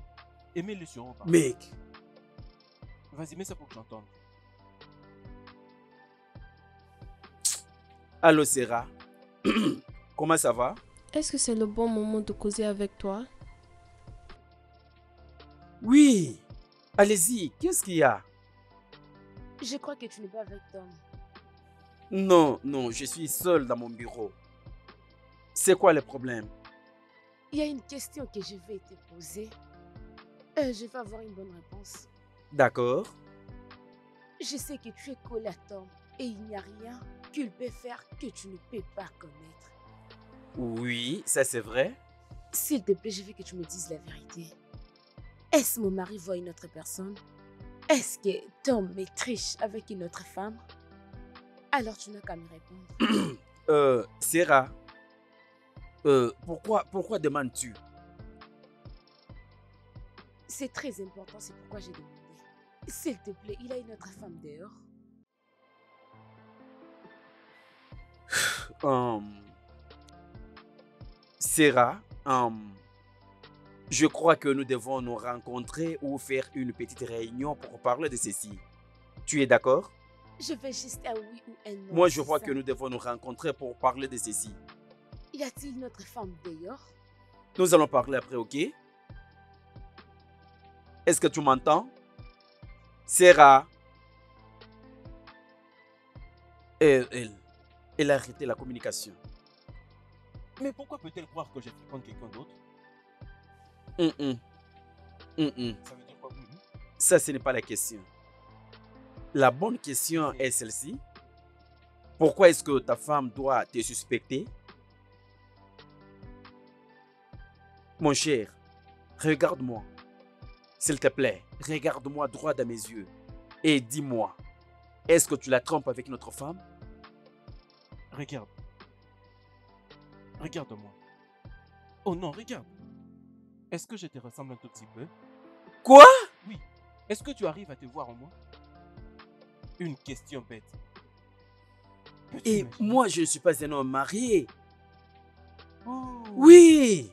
Et mets-le sur haut. Mec, Vas-y, mets ça pour que j'entende. allô Sarah. Comment ça va? Est-ce que c'est le bon moment de causer avec toi? Oui. Allez-y, qu'est-ce qu'il y a? Je crois que tu n'es pas avec Tom. Non, non, je suis seul dans mon bureau. C'est quoi le problème? Il y a une question que je vais te poser. Je vais avoir une bonne réponse. D'accord. Je sais que tu es collé à Tom et il n'y a rien qu'il peut faire que tu ne peux pas connaître. Oui, ça c'est vrai. S'il te plaît, je veux que tu me dises la vérité. Est-ce que mon mari voit une autre personne? Est-ce que Tom me triche avec une autre femme? Alors tu n'as qu'à me répondre. Sarah. Pourquoi demandes-tu? C'est très important, c'est pourquoi j'ai demandé. S'il te plaît, il a une autre femme dehors. Sarah, je crois que nous devons nous rencontrer ou faire une petite réunion pour parler de ceci. Tu es d'accord? Je vais juste un oui ou un non. Moi, je c'est crois ça. que nous devons nous rencontrer pour parler de ceci. Y a-t-il une autre femme dehors? Nous allons parler après, ok? Est-ce que tu m'entends? Sarah. Elle a arrêté la communication. Mais pourquoi peut-elle croire que je fréquente quelqu'un d'autre? Ça veut dire quoi? Ça, ce n'est pas la question. La bonne question est celle-ci. Pourquoi est-ce que ta femme doit te suspecter? Mon cher, regarde-moi. S'il te plaît, regarde-moi droit dans mes yeux et dis-moi, est-ce que tu la trompes avec notre femme? Regarde. Regarde-moi. Oh non, regarde. Est-ce que je te ressemble un tout petit peu? Quoi? Oui. Est-ce que tu arrives à te voir en moi? Une question bête. Peux-tu Et imaginer? moi, je ne suis pas un homme marié. Oh. Oui,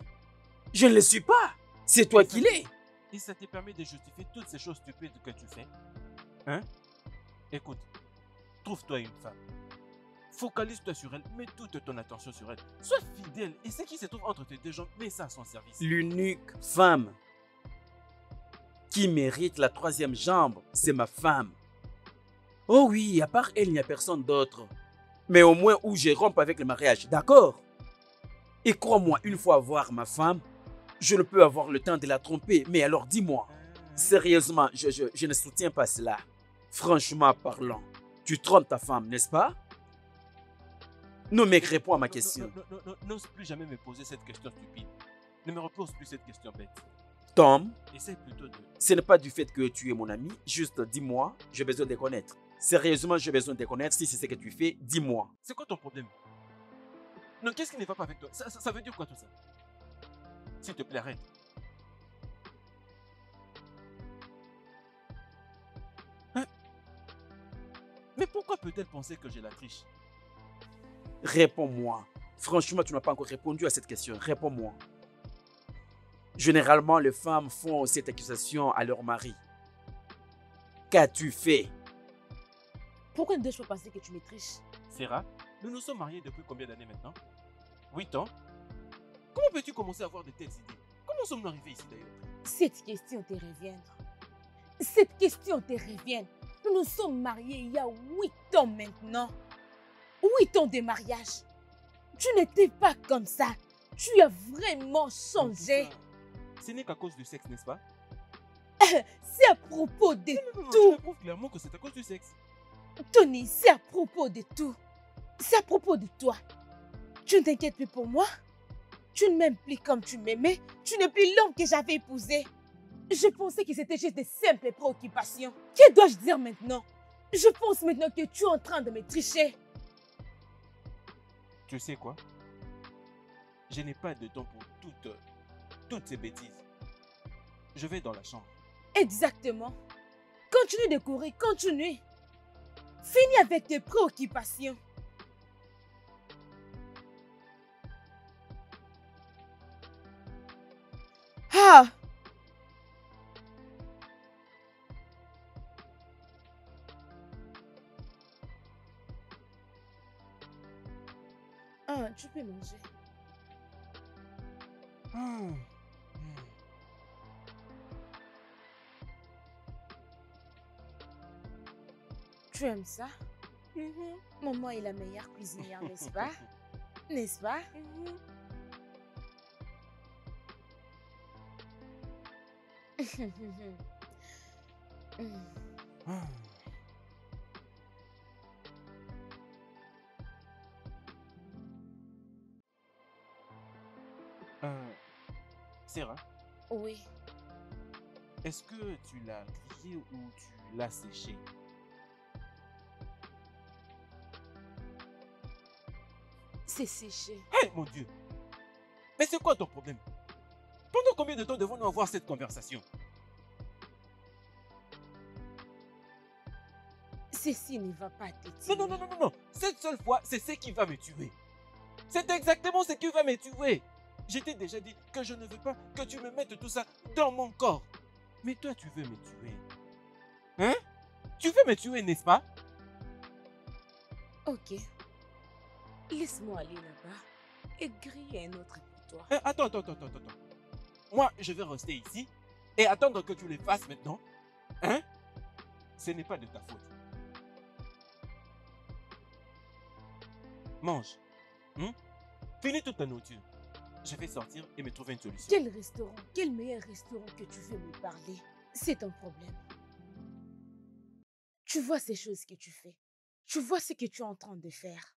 je ne le suis pas. C'est toi qui l'es. Et ça te permet de justifier toutes ces choses stupides que tu fais. Hein? Écoute, trouve-toi une femme. Focalise-toi sur elle, mets toute ton attention sur elle. Sois fidèle et ce qui se trouve entre tes deux jambes, mets ça à son service. L'unique femme qui mérite la troisième jambe, c'est ma femme. Oh oui, à part elle, il n'y a personne d'autre. Mais au moins où je rompe avec le mariage, d'accord? Et crois-moi, une fois voir ma femme, Je ne peux avoir le temps de la tromper. Mais alors dis-moi, sérieusement, je ne soutiens pas cela. Franchement parlant, tu trompes ta femme, n'est-ce pas? Non, mec, réponds à ma question. N'ose plus jamais me poser cette question stupide. Ne me repose plus cette question bête. Tom, Essaie plutôt de... ce n'est pas du fait que tu es mon ami. Juste dis-moi, j'ai besoin de connaître. Sérieusement, j'ai besoin de connaître. Si c'est ce que tu fais, dis-moi. C'est quoi ton problème? Non, qu'est-ce qui ne va pas avec toi? Ça veut dire quoi tout ça? S'il te plaît, arrête. Hein? Mais pourquoi peut-elle penser que j'ai la triche? Réponds-moi. Franchement, tu n'as pas encore répondu à cette question. Réponds-moi. Généralement, les femmes font cette accusation à leur mari. Qu'as-tu fait? Pourquoi ne dois-je pas penser que tu me triches? Sarah, nous nous sommes mariés depuis combien d'années maintenant? 8 ans? Comment peux-tu commencer à avoir de telles idées? Comment sommes-nous arrivés ici d'ailleurs? Cette question te revient. Cette question te revient. Nous nous sommes mariés il y a 8 ans maintenant. 8 ans de mariage. Tu n'étais pas comme ça. Tu as vraiment changé. Ce n'est qu'à cause du sexe, n'est-ce pas? C'est à propos de Non, tout. je prouve clairement que c'est à cause du sexe. Tony, c'est à propos de tout. C'est à propos de toi. Tu ne t'inquiètes plus pour moi? Tu ne m'aimes plus comme tu m'aimais? Tu n'es plus l'homme que j'avais épousé? Je pensais que c'était juste des simples préoccupations. Que dois-je dire maintenant? Je pense maintenant que tu es en train de me tricher. Tu sais quoi? Je n'ai pas de temps pour toutes ces bêtises. Je vais dans la chambre. Exactement. Continue de courir, continue. Finis avec tes préoccupations. Ah! Ah, tu peux manger. Tu aimes ça? Maman est la meilleure cuisinière, n'est-ce pas? N'est-ce pas? Sarah, Oui. est-ce que tu l'as grillé ou tu l'as séché? C'est séché. Hé, mon Dieu! Mais c'est quoi ton problème? Pendant combien de temps devons-nous avoir cette conversation? Ceci ne va pas te tuer. Non. Cette seule fois, c'est ce qui va me tuer. C'est exactement ce qui va me tuer. Je t'ai déjà dit que je ne veux pas que tu me mettes tout ça dans mon corps. Mais toi, tu veux me tuer. Hein? Tu veux me tuer, n'est-ce pas? Ok. Laisse-moi aller là-bas et griller un autre pour toi. Attends. Moi, je vais rester ici et attendre que tu les fasses maintenant. Hein? Ce n'est pas de ta faute. Mange. Finis toute ta nourriture. Je vais sortir et me trouver une solution. Quel restaurant, quel meilleur restaurant que tu veux me parler? C'est ton problème. Tu vois ces choses que tu fais. Tu vois ce que tu es en train de faire.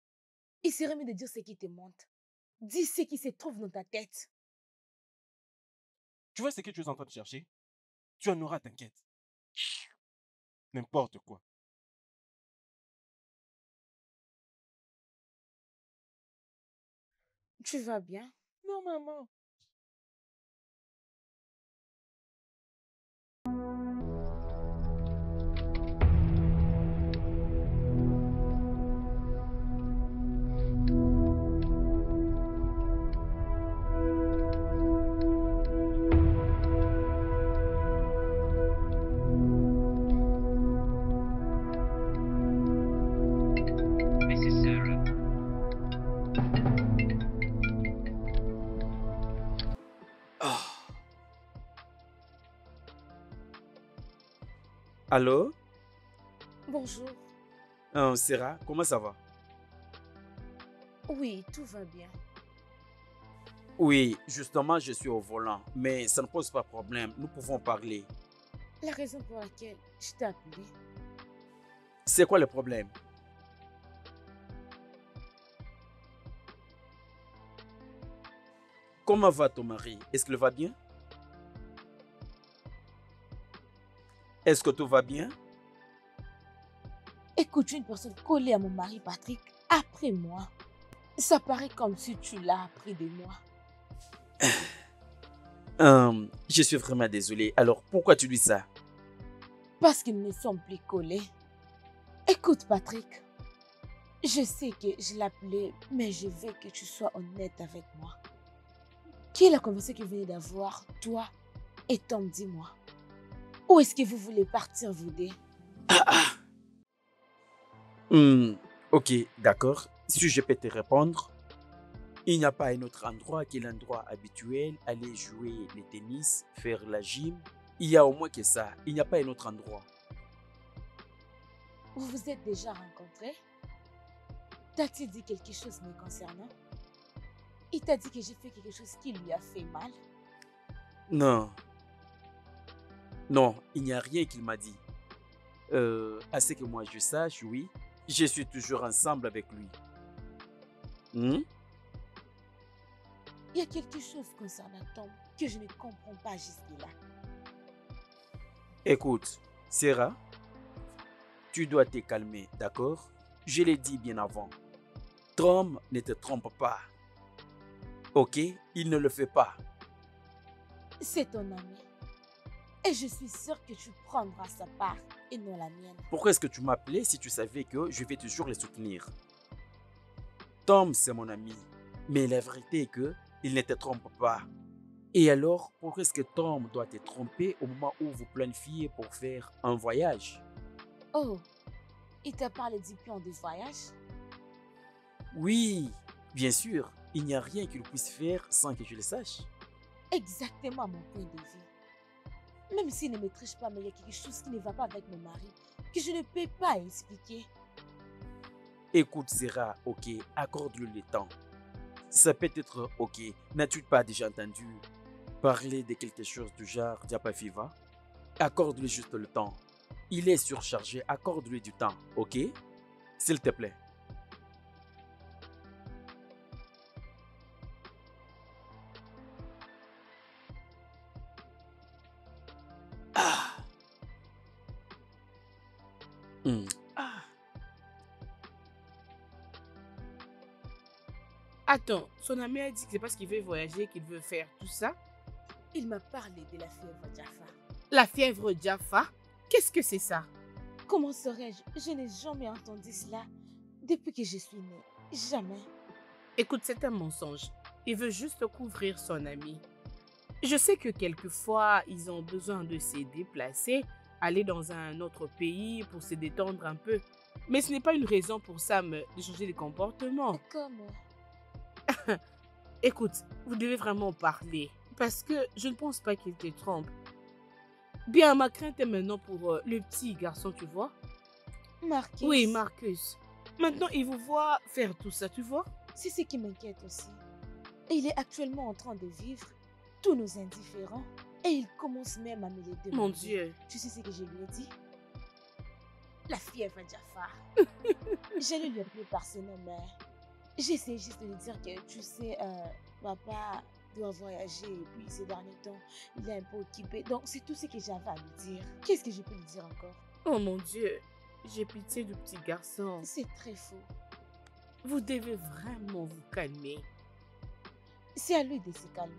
Il serait mieux de dire ce qui te monte. Dis ce qui se trouve dans ta tête. Tu vois ce que tu es en train de chercher? Tu en auras, t'inquiète. N'importe quoi. Tu vas bien? Non, maman. Mrs. Sarah. Allô? Bonjour. Sarah, comment ça va? Oui, tout va bien. Oui, justement, je suis au volant, mais ça ne pose pas problème. Nous pouvons parler. La raison pour laquelle je t'ai appelé, C'est quoi le problème? Comment va ton mari? Est-ce qu'il va bien? Est-ce que tout va bien? écoute, une personne collée à mon mari Patrick après moi. Ça paraît comme si tu l'as appris de moi. Je suis vraiment désolé. Alors, pourquoi tu dis ça? Parce qu'ils ne sont plus collés. Écoute, Patrick, je sais que je l'appelais, mais je veux que tu sois honnête avec moi. Qui est la conversation que vous venez d'avoir, toi et Tom, dis-moi. Où est-ce que vous voulez partir, vous deux? Ok, d'accord. Si je peux te répondre, il n'y a pas un autre endroit que l'endroit habituel, aller jouer le tennis, faire la gym. Il y a au moins que ça. Il n'y a pas un autre endroit. Vous vous êtes déjà rencontrés? T'a-t-il dit quelque chose me concernant? Il t'a dit que j'ai fait quelque chose qui lui a fait mal? Non. Non, il n'y a rien qu'il m'a dit. À ce que moi je sache, oui, je suis toujours ensemble avec lui. Hmm? Il y a quelque chose concernant Tom que je ne comprends pas jusque-là. Écoute, Sarah, tu dois te calmer, d'accord? Je l'ai dit bien avant. Tom ne te trompe pas. Ok? Il ne le fait pas. C'est ton ami. Et je suis sûre que tu prendras sa part et non la mienne. Pourquoi est-ce que tu m'appelais si tu savais que je vais toujours les soutenir? Tom, c'est mon ami. Mais la vérité est que il ne te trompe pas. Et alors, pourquoi est-ce que Tom doit te tromper au moment où vous planifiez pour faire un voyage? Oh, il t'a parlé du plan de voyage? Oui, bien sûr, il n'y a rien qu'il puisse faire sans que je le sache. Exactement mon point de vue. Même s'il ne me triche pas, mais il y a quelque chose qui ne va pas avec mon mari, que je ne peux pas expliquer. Écoute, Sarah, ok, accorde-lui le temps. Ça peut être ok. N'as-tu pas déjà entendu parler de quelque chose du genre Diapa Fiva? Accorde-lui juste le temps. Il est surchargé, accorde-lui du temps, ok? S'il te plaît. Ah. Ah. Attends, son ami a dit que c'est parce qu'il veut voyager qu'il veut faire tout ça. Il m'a parlé de la fièvre Jaffa. La fièvre Jaffa? Qu'est-ce que c'est ça? Comment saurais-je? Je n'ai jamais entendu cela depuis que je suis née. Jamais. Écoute, c'est un mensonge. Il veut juste couvrir son ami. Je sais que quelquefois, ils ont besoin de se déplacer, aller dans un autre pays pour se détendre un peu. Mais ce n'est pas une raison pour Sam de changer de comportement. Comment? Écoute, vous devez vraiment parler. Parce que je ne pense pas qu'il te trompe. Bien, ma crainte est maintenant pour le petit garçon, tu vois. Marcus. Oui, Marcus. Maintenant, il vous voit faire tout ça, tu vois. C'est ce qui m'inquiète aussi. Et il est actuellement en train de vivre tous nos indifférents. Et il commence même à me les demander. Mon Dieu. Tu sais ce que je lui ai dit? La fièvre Jaffa. J'allais lui appeler par ce nom, mais j'essaie juste de lui dire que, tu sais, papa doit voyager et puis ces derniers temps, il est un peu occupé. Donc, c'est tout ce que j'avais à lui dire. Qu'est-ce que je peux lui dire encore? Oh mon Dieu. J'ai pitié du petit garçon. C'est très faux. Vous devez vraiment vous calmer. C'est à lui de se calmer.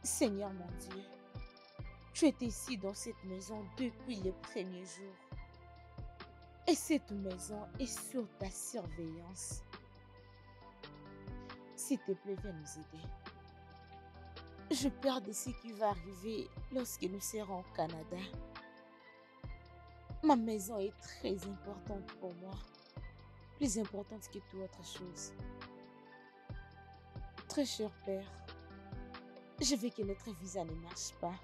Seigneur mon Dieu, tu étais ici dans cette maison depuis les premiers jours. Et cette maison est sous ta surveillance. S'il te plaît, viens nous aider. Je peur de ce qui va arriver lorsque nous serons au Canada. Ma maison est très importante pour moi. Plus importante que toute autre chose. Très cher Père, Je veux que notre visa ne marche pas.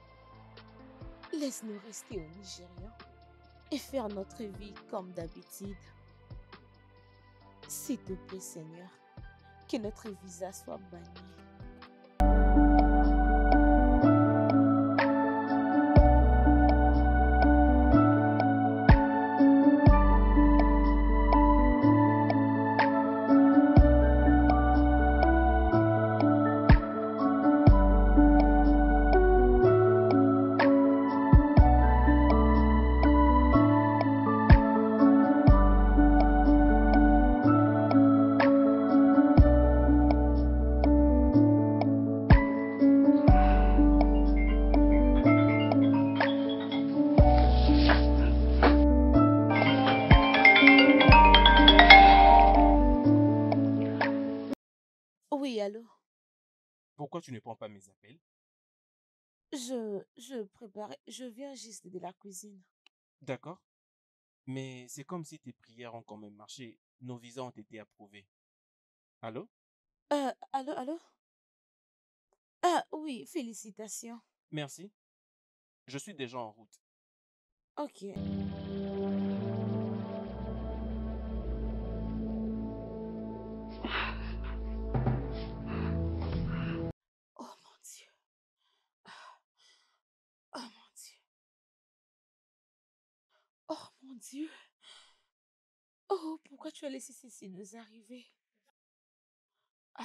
Laisse-nous rester au Nigeria et faire notre vie comme d'habitude. S'il te plaît, Seigneur, que notre visa soit banni. Oui, allô? Pourquoi tu ne prends pas mes appels? Je viens juste de la cuisine. D'accord. Mais c'est comme si tes prières ont quand même marché. Nos visas ont été approuvés. Allô? Allô? Ah oui, félicitations. Merci. Je suis déjà en route. Ok. Oh mon Dieu. Oh mon Dieu. Oh mon Dieu. Oh, pourquoi tu as laissé ceci nous arriver? Ah.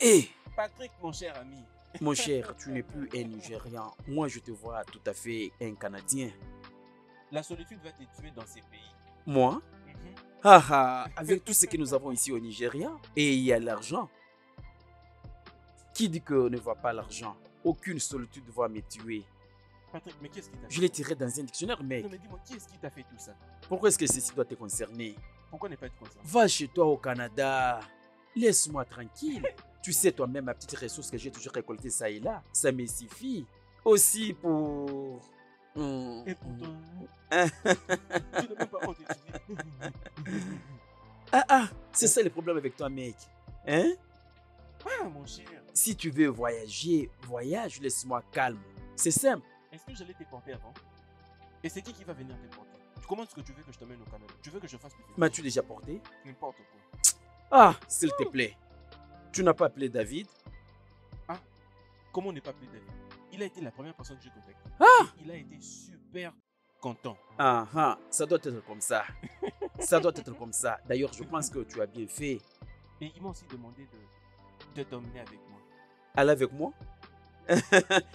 Hé, Patrick, mon cher ami. mon cher, tu n'es plus un Nigérian. Moi, je te vois tout à fait un Canadien. La solitude va te tuer dans ces pays. Moi? Mhm. Avec tout ce que nous avons ici au Nigeria, et il y a l'argent. Qui dit que ne voit pas l'argent? Aucune solitude va me tuer. Patrick, mais qu'est-ce qui t'a fait? Je l'ai tiré dans un dictionnaire, mec. Non, mais dis-moi, qui est-ce qui t'a fait tout ça? Pourquoi est-ce que ceci doit te concerner? Pourquoi ne pas être concerné? Va chez toi au Canada. Laisse-moi tranquille. Tu sais toi-même ma petite ressource que j'ai toujours récoltée ça et là. Ça me suffit. Aussi pour... Et pourtant, tu n'as même pas honte d'étudier. C'est ça le problème avec toi, mec. Hein? Ah, mon cher. Si tu veux voyager, voyage, laisse-moi calme. C'est simple. Est-ce que j'allais te porter avant? Et c'est qui va venir te porter? Comment est-ce que tu veux que je t'emmène au Canada? Tu veux que je fasse le film? M'as-tu déjà porté? N'importe quoi. Ah, s'il te plaît. Tu n'as pas appelé David? Ah, comment ne pas appeler David? Il a été la première personne que j'ai contactée. Ah! Et il a été super content. Ça doit être comme ça. Ça doit être comme ça. D'ailleurs, je pense que tu as bien fait. Et il m'a aussi demandé de t'emmener avec moi. Aller avec moi?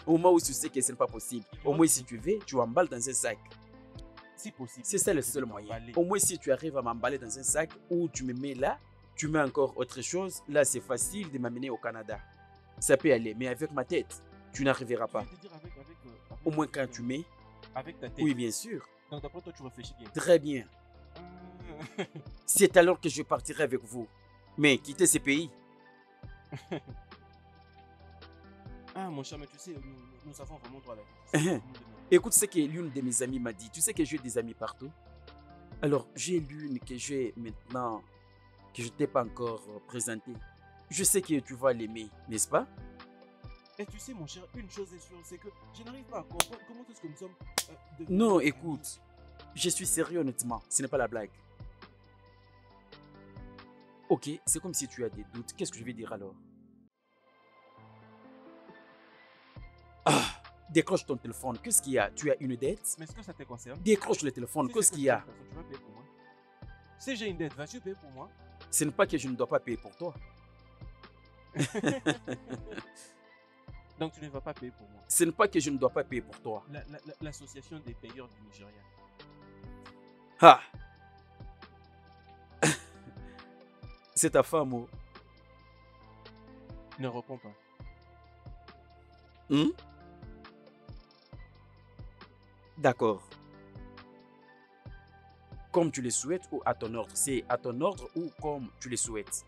Au moins où tu sais que ce n'est pas possible. Au moins, si tu veux, tu emballes dans un sac. Si possible. C'est ça le je seul vais moyen. t'emballer. Au moins, si tu arrives à m'emballer dans un sac ou tu me mets là, tu mets encore autre chose, là, c'est facile de m'amener au Canada. Ça peut aller, mais avec ma tête, tu n'arriveras Tu pas. veux te dire avec Au moins, quand tu mets, avec ta tête. oui, bien sûr. Donc d'après toi, tu réfléchis bien. Très bien. C'est alors que je partirai avec vous. Mais quittez ces pays. Ah, mon cher, mais tu sais, nous avons vraiment droit à la vie. C'est ce que nous demandons. Écoute ce que l'une de mes amies m'a dit. Tu sais que j'ai des amis partout. Alors, j'ai l'une que j'ai maintenant, que je ne t'ai pas encore présentée. Je sais que tu vas l'aimer, n'est-ce pas? Et tu sais, mon cher, une chose est sûre, c'est que je n'arrive pas à comprendre comment est-ce que nous sommes... devenus Non, amis. écoute. Je suis sérieux honnêtement. Ce n'est pas la blague. Ok, c'est comme si tu as des doutes. Qu'est-ce que je vais dire alors? Décroche ton téléphone. Qu'est-ce qu'il y a? Tu as une dette? Mais est-ce que ça te concerne? Décroche le téléphone. Si Qu'est-ce c'est qu'il y a? que tu vas payer pour moi. Si j'ai une dette, vas-tu payer pour moi? Ce n'est pas que je ne dois pas payer pour toi. Donc tu ne vas pas payer pour moi. Ce n'est pas que je ne dois pas payer pour toi. L'association des payeurs du Nigeria. Ah! C'est ta femme, oh. Ne réponds pas. Hmm? D'accord. Comme tu le souhaites ou à ton ordre? C'est à ton ordre ou comme tu le souhaites?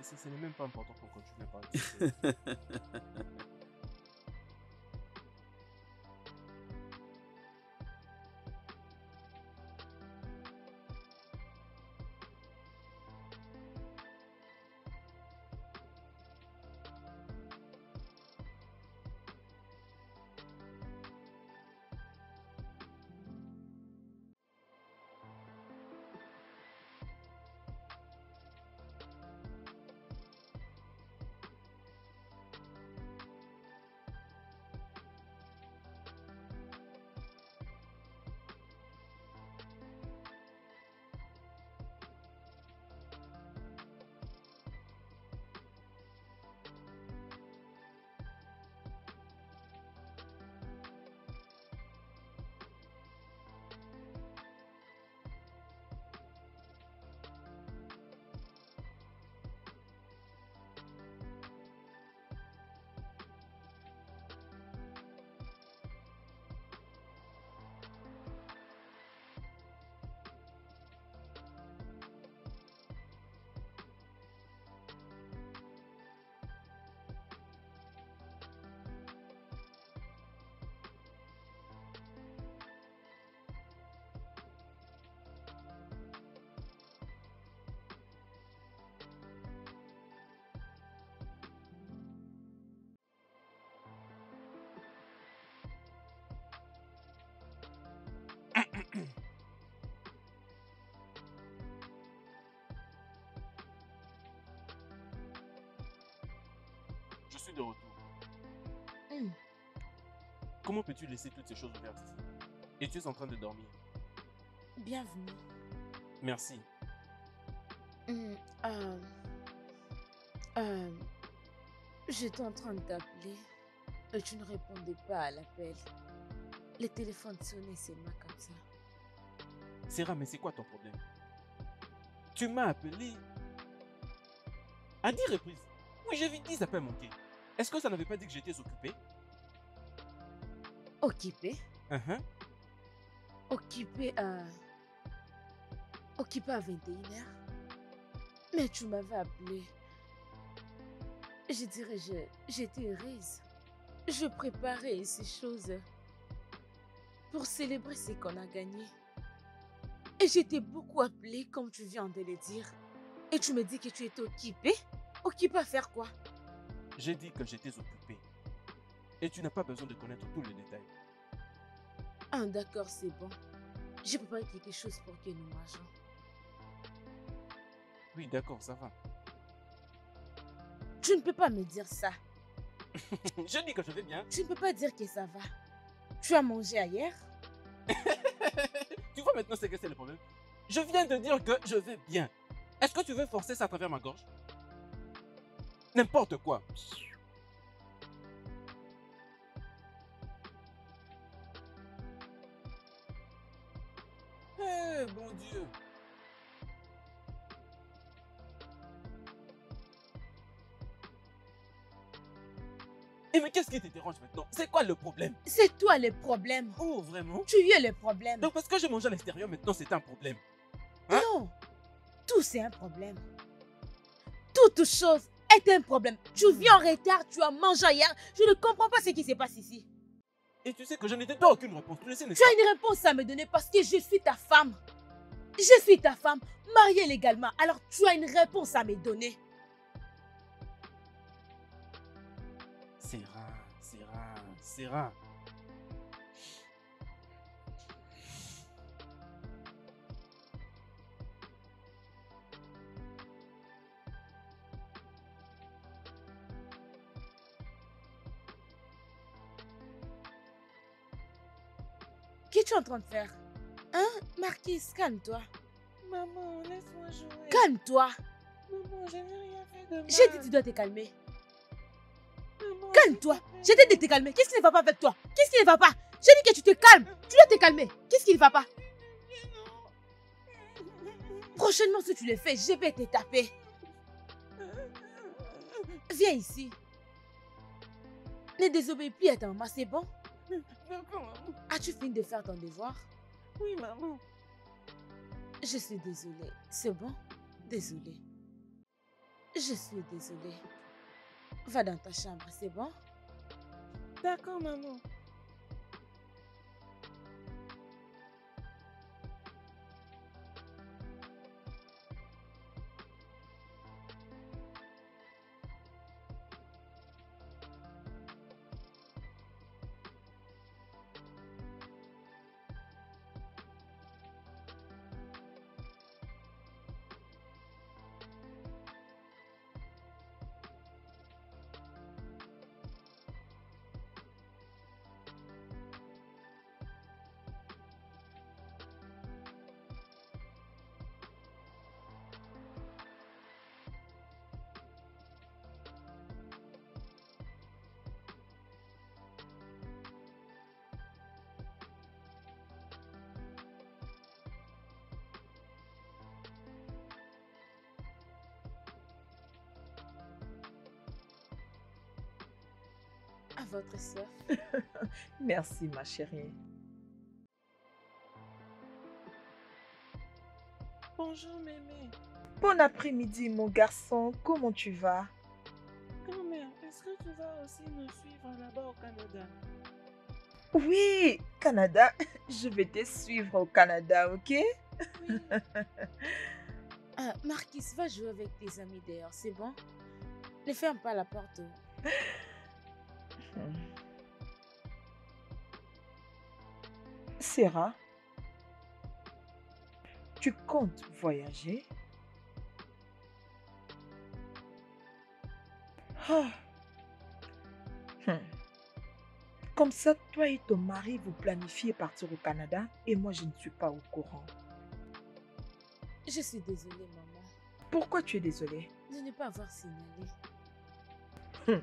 Ce n'est même pas important qu'on continue à parler. Je suis de retour. Comment peux-tu laisser toutes ces choses ouvertes ici? Et tu es en train de dormir. Bienvenue. Merci. J'étais en train de t'appeler et tu ne répondais pas à l'appel. Les téléphones sonnaient seulement comme ça. Sarah, mais c'est quoi ton problème? Tu m'as appelé à 10 reprises. Oui, j'ai vu 10 appels manqués. Est-ce que ça n'avait pas dit que j'étais occupé? Occupé? Occupé à 21h. Mais tu m'avais appelé. Je dirais, j'étais heureuse. Je préparais ces choses pour célébrer ce qu'on a gagné. Et j'étais beaucoup appelée, comme tu viens de le dire. Et tu me dis que tu étais occupée? Occupée à faire quoi? J'ai dit que j'étais occupé. Et tu n'as pas besoin de connaître tous les détails. Ah, d'accord, c'est bon. J'ai préparé quelque chose pour que nous mangeons. Oui, d'accord, ça va. Tu ne peux pas me dire ça. Je dis que je vais bien. Tu ne peux pas dire que ça va. Tu as mangé hier? Tu vois maintenant c'est que c'est le problème. Je viens de dire que je vais bien. Est-ce que tu veux forcer ça à travers ma gorge? N'importe quoi. Eh, bon Dieu. Eh mais qu'est-ce qui te dérange maintenant? C'est quoi le problème? C'est toi le problème. Oh, vraiment? Tu es le problème. Donc parce que je mange à l'extérieur maintenant c'est un problème. Non, tout c'est un problème. Toute chose est un problème. Tu viens en retard, tu as mangé hier. Je ne comprends pas ce qui se passe ici. Et tu sais que je n'ai pas aucune réponse. Tu le sais, n'est-ce Tu pas? as une réponse à me donner parce que je suis ta femme. Je suis ta femme, mariée légalement. Alors tu as une réponse à me donner. Sarah. Qu'est-ce que tu es en train de faire? Hein, Marquise, calme-toi. Maman, laisse-moi jouer. Calme-toi. Maman, je n'ai rien fait de mal. J'ai dit que tu dois te calmer. Maman, Calme-toi. s'il J'ai te dit de te calmer. Qu'est-ce qui ne va pas avec toi? Qu'est-ce qui ne va pas? J'ai dit que tu te calmes. Tu dois te calmer. Qu'est-ce qui ne va pas? Prochainement, si tu le fais, je vais te taper. Viens ici. Ne désobéis plus à ta maman, c'est bon? D'accord, maman. As-tu fini de faire ton devoir? Oui, maman. Je suis désolée. C'est bon? Désolée. Je suis désolée. Va dans ta chambre, c'est bon? D'accord, maman. À votre soeur. Merci, ma chérie. Bonjour, mémé. Bon après-midi, mon garçon. Comment tu vas? Grand-mère, est-ce que tu vas aussi nous suivre là-bas au Canada? Oui, Canada. Je vais te suivre au Canada, ok? Oui. Marquis, va jouer avec tes amis dehors, c'est bon? Ne ferme pas la porte. Sarah, tu comptes voyager? Ah. Comme ça, toi et ton mari, vous planifiez partir au Canada et moi, je ne suis pas au courant. Je suis désolée, maman, Pourquoi tu es désolée? de ne pas avoir signalé. Hum.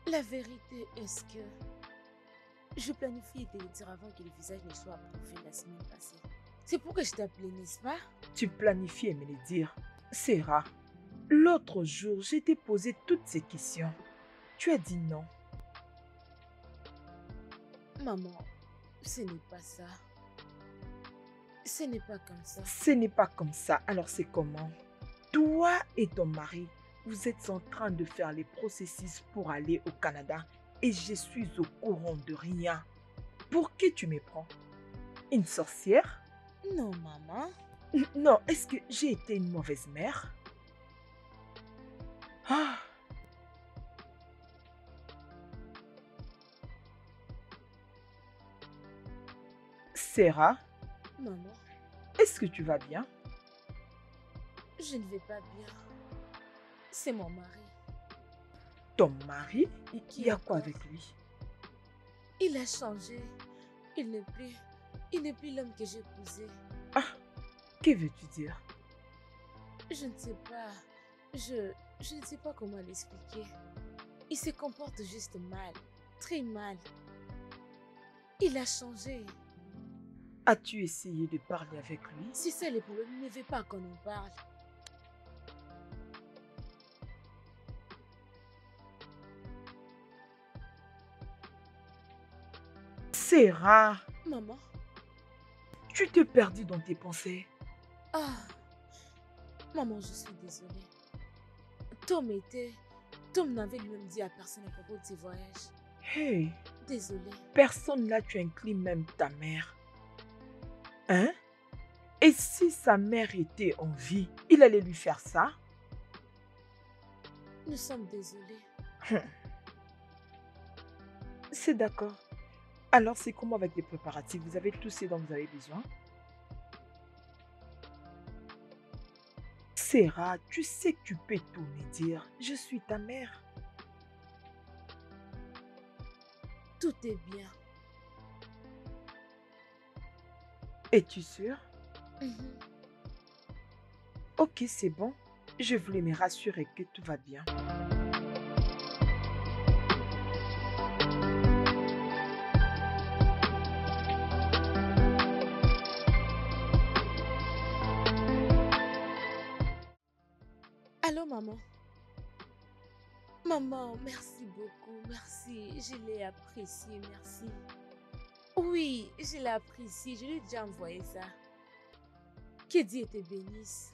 La vérité est que je planifiais de le dire avant que le visage ne soit approuvé la semaine passée. C'est pourquoi je t'appelais, n'est-ce pas? Tu planifiais me le dire. Sarah, l'autre jour, je t'ai posé toutes ces questions. Tu as dit non. Maman, ce n'est pas ça. Ce n'est pas comme ça. Ce n'est pas comme ça. Alors c'est comment? Toi et ton mari, vous êtes en train de faire les processus pour aller au Canada et je suis au courant de rien. Pour qui tu me prends? Une sorcière? Non, maman. Non, est-ce que j'ai été une mauvaise mère? Ah. Sarah, Maman, est-ce que tu vas bien? je ne vais pas bien. C'est mon mari. Ton mari, il y a quoi encore? avec lui? Il a changé. Il n'est plus l'homme que j'ai épousé. Ah, que veux-tu dire? Je ne sais pas. Je ne sais pas comment l'expliquer. Il se comporte juste mal. Très mal. Il a changé. As-tu essayé de parler avec lui? Si c'est le problème, il ne veut pas qu'on en parle. Sarah, Maman. tu t'es perdue dans tes pensées. Ah. Maman, je suis désolée. Tom n'avait lui-même dit à personne à propos de ses voyages. Hey, Désolée. personne là, tu inclus même ta mère. Hein? Et si sa mère était en vie, il allait lui faire ça? Nous sommes désolés. C'est d'accord. Alors, c'est comment avec les préparatifs? Vous avez tout ce dont vous avez besoin? Sarah, tu sais que tu peux tout me dire. Je suis ta mère. Tout est bien. Es-tu sûre? Mhm. Ok, c'est bon. Je voulais me rassurer que tout va bien. Maman. Maman, merci beaucoup. Merci. Je l'ai apprécié. Merci. Oui, je l'ai apprécié. Je lui ai déjà envoyé ça. Que Dieu te bénisse.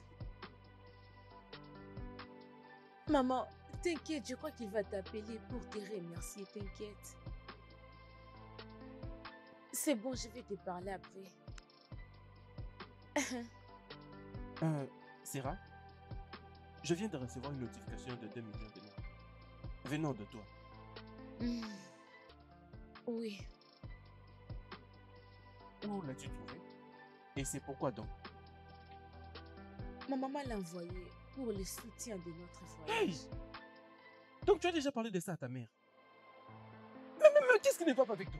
Maman, t'inquiète, je crois qu'il va t'appeler pour te remercier. T'inquiète. C'est bon, je vais te parler après. Sarah, je viens de recevoir une notification de 2 millions de dollars venant de toi. Oui. Où l'as-tu trouvé? Et c'est pourquoi donc? Ma maman l'a envoyé pour le soutien de notre Hey! voyage. Donc tu as déjà parlé de ça à ta mère? Mais qu'est-ce qui ne va pas avec toi?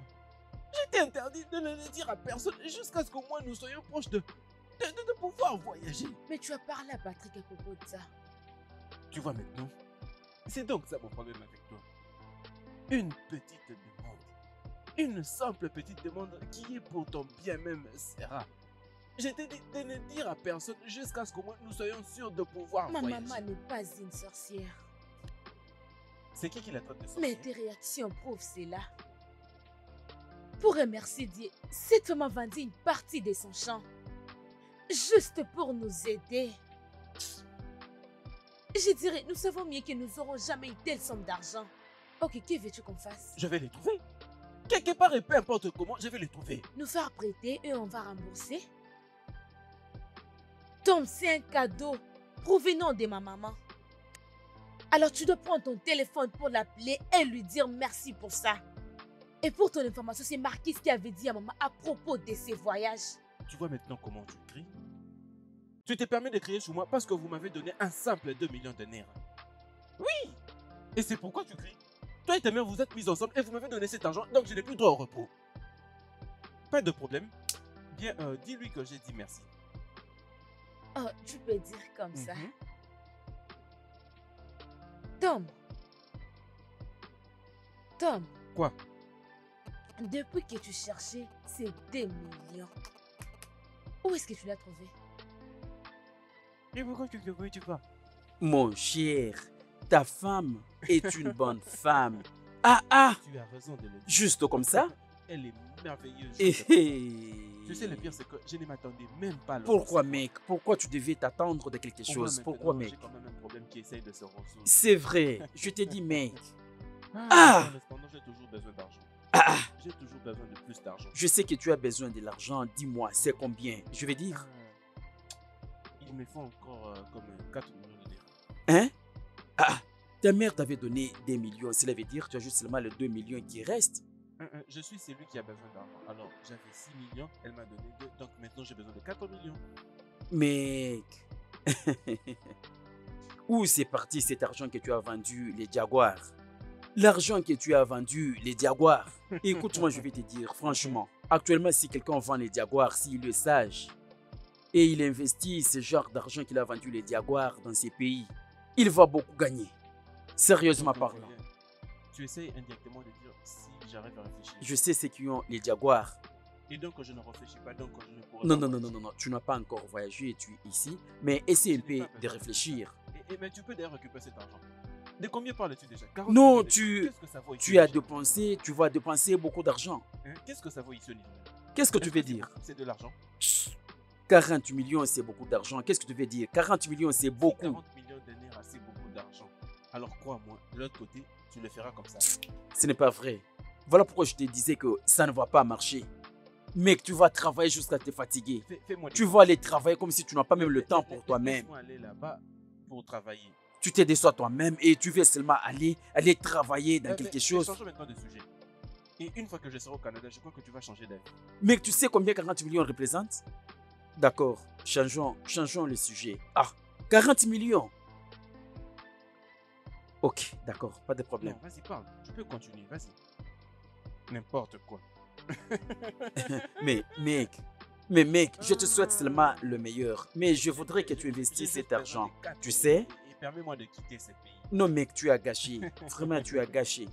Je t'ai interdit de ne le dire à personne jusqu'à ce qu'au moins nous soyons proches de pouvoir voyager. Mais tu as parlé à Patrick à propos de ça. Tu vois maintenant, c'est donc ça mon problème avec toi. Une petite demande. Une simple petite demande qui est pour ton bien même, Sarah. Je t'ai dit de ne dire à personne jusqu'à ce qu'au moins nous soyons sûrs de pouvoir Ma voyager. maman n'est pas une sorcière. C'est qui la traite de sorcière? Mais tes réactions prouvent cela. Pour remercier Dieu, cette femme a vendu une partie de son champ. Juste pour nous aider. Je dirais, nous savons mieux que nous n'aurons jamais une telle somme d'argent. Ok, que veux-tu qu'on fasse? Je vais les trouver. Quelque part et peu importe comment, je vais les trouver. Nous faire prêter et on va rembourser? Tom, c'est un cadeau provenant de ma maman. Alors tu dois prendre ton téléphone pour l'appeler et lui dire merci pour ça. Et pour ton information, c'est Marquis qui avait dit à maman à propos de ses voyages. Tu vois maintenant comment tu cries? Tu t'es permis de crier sur moi parce que vous m'avez donné un simple 2 millions de nerfs. Oui! Et c'est pourquoi tu cries? Toi et ta mère vous êtes mis ensemble et vous m'avez donné cet argent, donc je n'ai plus droit au repos. Pas de problème. Bien, dis-lui que j'ai dit merci. Oh, tu peux dire comme ça. Mhm. Tom. Tom, Quoi? depuis que tu cherchais ces 2 millions, où est-ce que tu l'as trouvé? Et pourquoi tu pas? Mon cher, ta femme est une bonne femme. Ah, Tu as raison de le dire. juste comme ça? Elle est merveilleuse. Eh, Tu sais, le pire, c'est que je ne m'attendais même pas à le Pourquoi, recevoir. mec? Pourquoi tu devais t'attendre de quelque Au moins, chose? maintenant, Pourquoi, mec? J'ai quand même un problème qui essaye de se résoudre. C'est vrai, je t'ai dit, mec. Ah! Cependant, j'ai toujours besoin d'argent. Ah, J'ai toujours besoin de plus d'argent. je sais que tu as besoin de l'argent. Dis-moi, c'est combien? Je vais dire. Il me faut encore comme 4 millions de dirhams. Hein? Ah, ta mère t'avait donné des millions. Cela veut dire que tu as juste seulement les 2 millions qui restent. Je suis celui qui a besoin d'argent. Alors, j'avais 6 millions, elle m'a donné 2, donc maintenant j'ai besoin de 4 millions. Mec. Où c'est parti cet argent que tu as vendu les Jaguars? L'argent que tu as vendu les Jaguars. Écoute-moi, je vais te dire, franchement, actuellement, si quelqu'un vend les Jaguars, s'il est sage, et il investit ce genre d'argent qu'il a vendu les Jaguars dans ces pays, il va beaucoup gagner. Sérieusement Donc, parlant. tu essayes indirectement de dire si j'arrive à réfléchir. Je sais ce qui ont les Jaguars. Et donc je ne réfléchis pas, donc je ne pourrai Non, pas non, non, non, voyager. non, non, tu n'as pas encore voyagé, tu es ici, mais essaie un peu de réfléchir. Mais tu peux d'ailleurs récupérer cet argent. De combien parles-tu déjà? 40 Non, millions de tu- dirhams. Qu'est-ce que ça vaut ici Tu as au Niger? dépensé, tu vas dépenser beaucoup d'argent. Hein? Qu'est-ce que ça vaut ici au Niger? Qu'est-ce que tu Est-ce veux c'est dire? beaucoup? C'est de l'argent. 40 millions, c'est beaucoup d'argent. Qu'est-ce que tu veux dire? 40 millions, c'est Si beaucoup. 40 millions de nerfs, c'est beaucoup d'argent. Alors crois-moi, de l'autre côté, tu le feras comme ça. Ce n'est pas vrai. Voilà pourquoi je te disais que ça ne va pas marcher. Mec, tu vas travailler jusqu'à te fatiguer. Fais-moi des Tu vas aller travailler comme si tu n'as pas même le temps pour toi-même. Laisse-moi aller là-bas pour travailler. Tu te déçois toi-même et tu veux seulement aller travailler dans quelque chose. Changeons maintenant de sujet. Et une fois que je serai au Canada, je crois que tu vas changer d'avis. Mec, tu sais combien 40 millions représentent? D'accord, changeons le sujet. Ah, 40 millions. Ok, d'accord, pas de problème. Non, vas-y, parle. Tu peux continuer, vas-y. N'importe quoi. Mais mec, je te souhaite seulement le meilleur. Mais je voudrais que tu investisses cet argent. Tu sais? Et permets-moi de quitter ce pays. Non mec, tu as gâché. Vraiment, tu as gâché.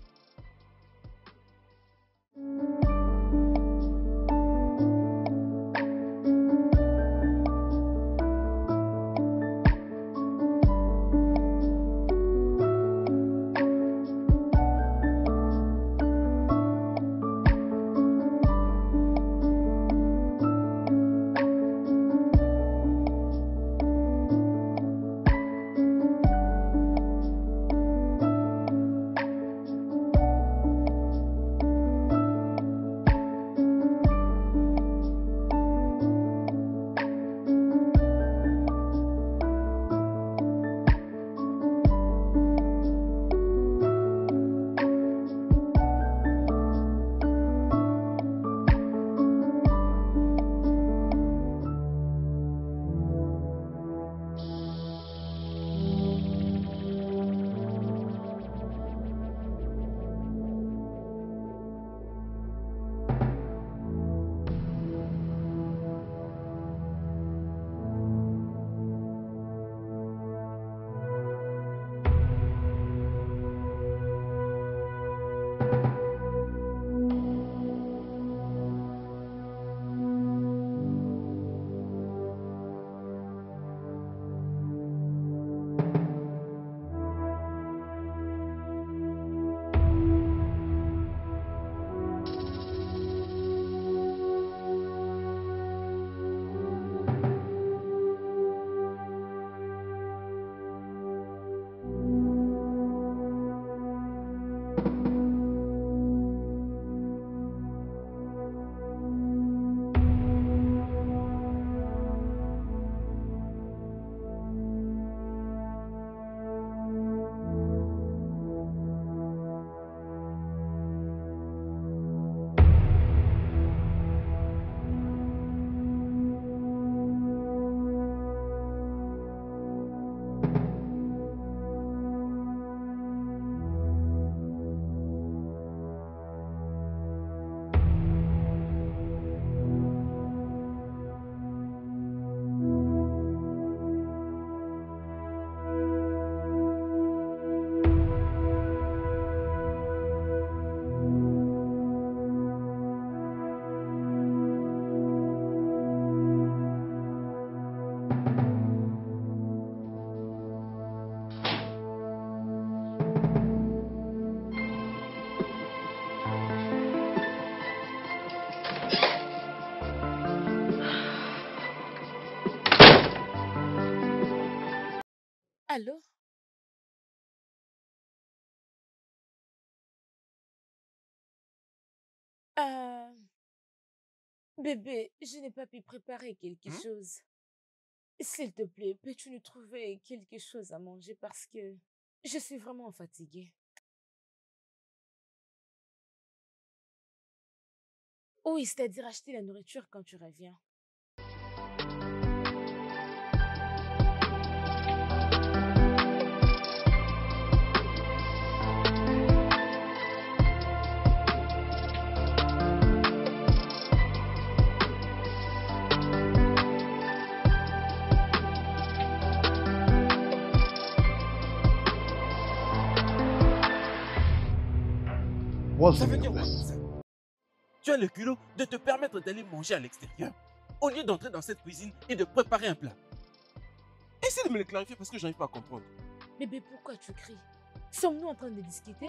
Allô? Euh, Bébé, je n'ai pas pu préparer quelque Hmm? chose. S'il te plaît, peux-tu nous trouver quelque chose à manger parce que je suis vraiment fatiguée. Oui, c'est-à-dire acheter la nourriture quand tu reviens. Ça veut dire quoi ça? Tu as le culot de te permettre d'aller manger à l'extérieur au lieu d'entrer dans cette cuisine et de préparer un plat. Essaie de me le clarifier parce que je n'arrive pas à comprendre. Bébé, pourquoi tu cries? Sommes-nous en train de discuter?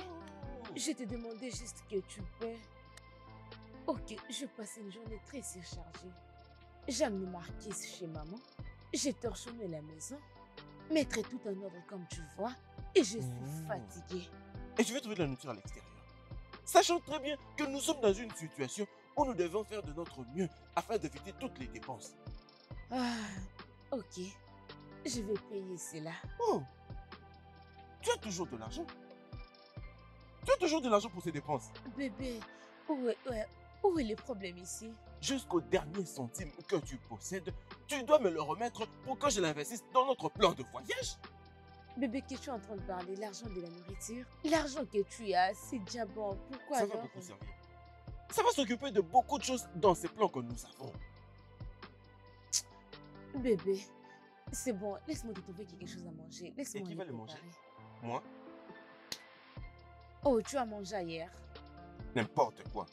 Je te demandais juste que tu peux. Ok, je passe une journée très surchargée. J'ai amené Marquise chez maman. J'ai torchonné la maison. Mettre tout en ordre comme tu vois. Et je suis fatiguée. Et je vais trouver de la nourriture à l'extérieur. Sachant très bien que nous sommes dans une situation où nous devons faire de notre mieux afin d'éviter toutes les dépenses. Ah, ok. Je vais payer cela. Oh, tu as toujours de l'argent. Tu as toujours de l'argent pour ces dépenses. Bébé, où est le problème ici? Jusqu'au dernier centime que tu possèdes, tu dois me le remettre pour que je l'investisse dans notre plan de voyage. Bébé, que tu es en train de parler? L'argent de la nourriture? L'argent que tu as, c'est déjà bon. Pourquoi Ça va alors? beaucoup servir. Ça va s'occuper de beaucoup de choses dans ces plans que nous avons. Bébé, c'est bon. Laisse-moi te trouver quelque chose à manger. Laisse-moi Et qui aller va le manger? préparer. Moi? Oh, tu as mangé hier? N'importe quoi.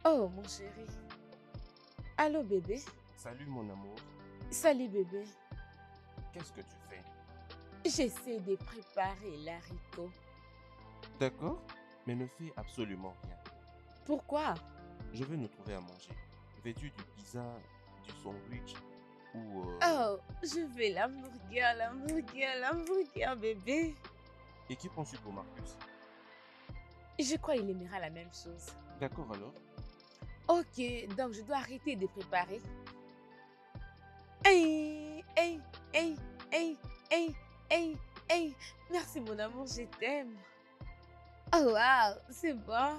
Oh, mon chéri. Allô, bébé? Salut mon amour. Salut, bébé. Qu'est-ce que tu fais? J'essaie de préparer l'haricot. D'accord, mais ne fais absolument rien. Pourquoi? Je vais nous trouver à manger. Veux-tu du pizza, du sandwich ou... Oh, je veux l'hamburger, bébé. Et qui penses-tu pour Marcus? Je crois qu'il aimera la même chose. D'accord alors. Ok, donc je dois arrêter de préparer. Hey, hey, hey, hey, hey, hey, hey. Merci mon amour, je t'aime. Oh wow, c'est bon.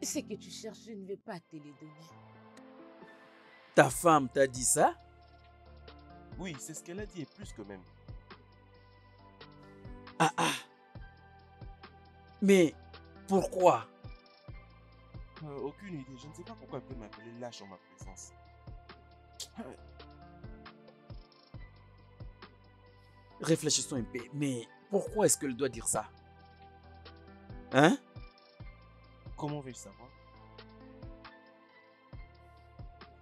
Ce que tu cherches, je ne vais pas te les donner. Ta femme t'a dit ça? Oui, c'est ce qu'elle a dit et plus que même. Ah ah. Mais pourquoi? Aucune idée. Je ne sais pas pourquoi elle peut m'appeler lâche en ma présence. Réfléchissons un peu. Mais pourquoi est-ce qu'elle doit dire ça? Hein? Comment vais-je savoir?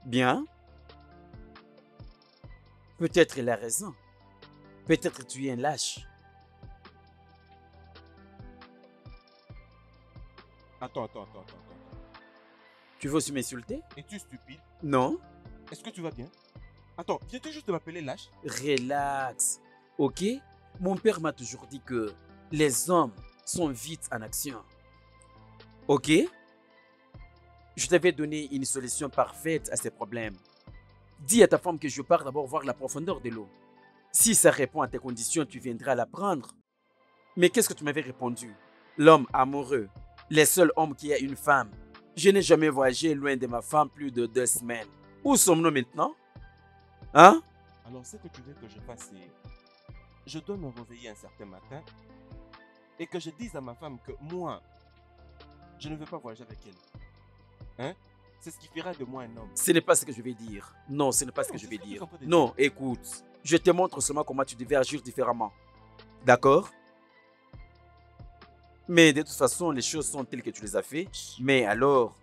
Bien. Peut-être elle a raison. Peut-être tu es un lâche. Attends. Tu veux aussi m'insulter? Es-tu stupide? Non. Est-ce que tu vas bien? Attends, viens-tu juste de m'appeler lâche? Relax. Ok? Mon père m'a toujours dit que les hommes sont vite en action. Ok? Je t'avais donné une solution parfaite à ces problèmes. Dis à ta femme que je pars d'abord voir la profondeur de l'eau. Si ça répond à tes conditions, tu viendras la prendre. Mais qu'est-ce que tu m'avais répondu? L'homme amoureux, les seuls hommes qui a une femme. Je n'ai jamais voyagé loin de ma femme plus de 2 semaines. Où sommes-nous maintenant? Hein? Alors, ce que tu veux que je fasse, c'est... Je dois me réveiller un certain matin et que je dise à ma femme que moi, je ne veux pas voyager avec elle. Hein? C'est ce qui fera de moi un homme. Ce n'est pas ce que je vais dire. Non, ce n'est pas ce que je c'est vais ce que tu es dire. en train de Non, dire. écoute. Je te montre seulement comment tu devais agir différemment. D'accord? Mais de toute façon, les choses sont telles que tu les as fait. Mais alors,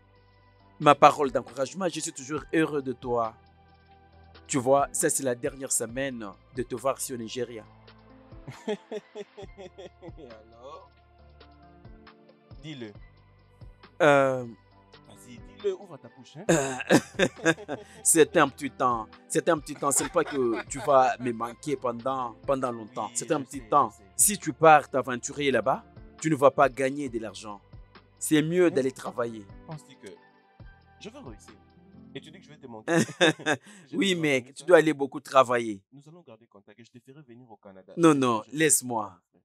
ma parole d'encouragement, je suis toujours heureux de toi. Tu vois, ça c'est la dernière semaine de te voir ici au Nigeria. Et alors? Dis-le. Euh, Vas-y, dis-le, ouvre ta bouche. Hein? c'est un petit temps. C'est un petit temps. C'est pas que tu vas me manquer pendant longtemps. Oui, C'est un je petit sais, temps. je sais. Si tu pars t'aventurer là-bas, tu ne vas pas gagner de l'argent. C'est mieux d'aller travailler. Penses-tu que je vais réussir? Et tu dis que je vais te manquer? Je Oui, vais mec, revenir, tu ça. dois aller beaucoup travailler. Nous allons garder contact et je te ferai venir au Canada. Non, Je non, ferai tout pour laisse-moi. toi, mon frère.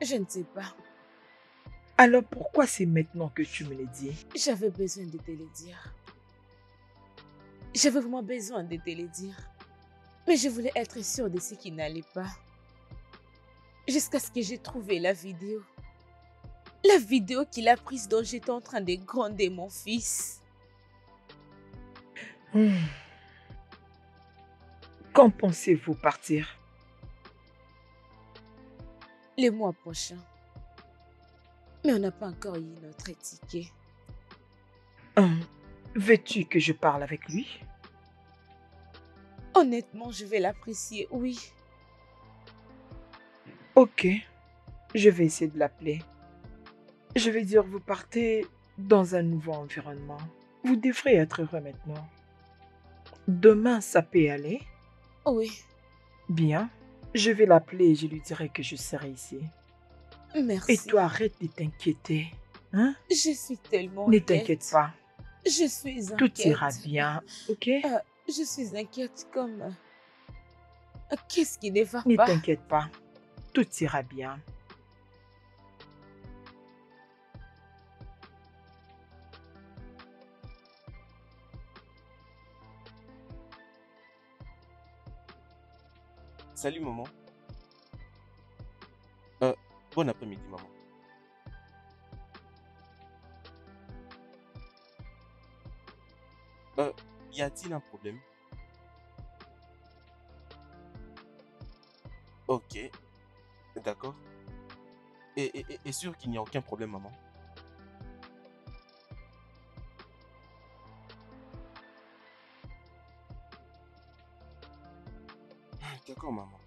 Je ne sais pas. Alors pourquoi c'est maintenant que tu me le dis? J'avais besoin de te le dire. J'avais vraiment besoin de te le dire. Mais je voulais être sûre de ce qui n'allait pas. Jusqu'à ce que j'ai trouvé la vidéo. La vidéo qu'il a prise dont j'étais en train de gronder mon fils. Quand pensez-vous partir? Le mois prochain. Mais on n'a pas encore eu notre ticket. Veux-tu que je parle avec lui? Honnêtement, je vais l'apprécier, oui. Ok, je vais essayer de l'appeler. Je vais dire, vous partez dans un nouveau environnement. Vous devrez être heureux maintenant. Demain, ça peut aller? Oui, Bien. Je vais l'appeler et je lui dirai que je serai ici. merci. Et toi, arrête de t'inquiéter. Hein? Je suis tellement Ne inquiète. t'inquiète pas. Je suis inquiète. Tout ira bien, ok? Je suis inquiète comme... Qu'est-ce qui ne va Ne pas? t'inquiète pas. Tout ira bien. Salut, maman. Bon après-midi, maman. Y a-t-il un problème? Ok, d'accord. Et sûr qu'il n'y a aucun problème, maman? D'accord, maman.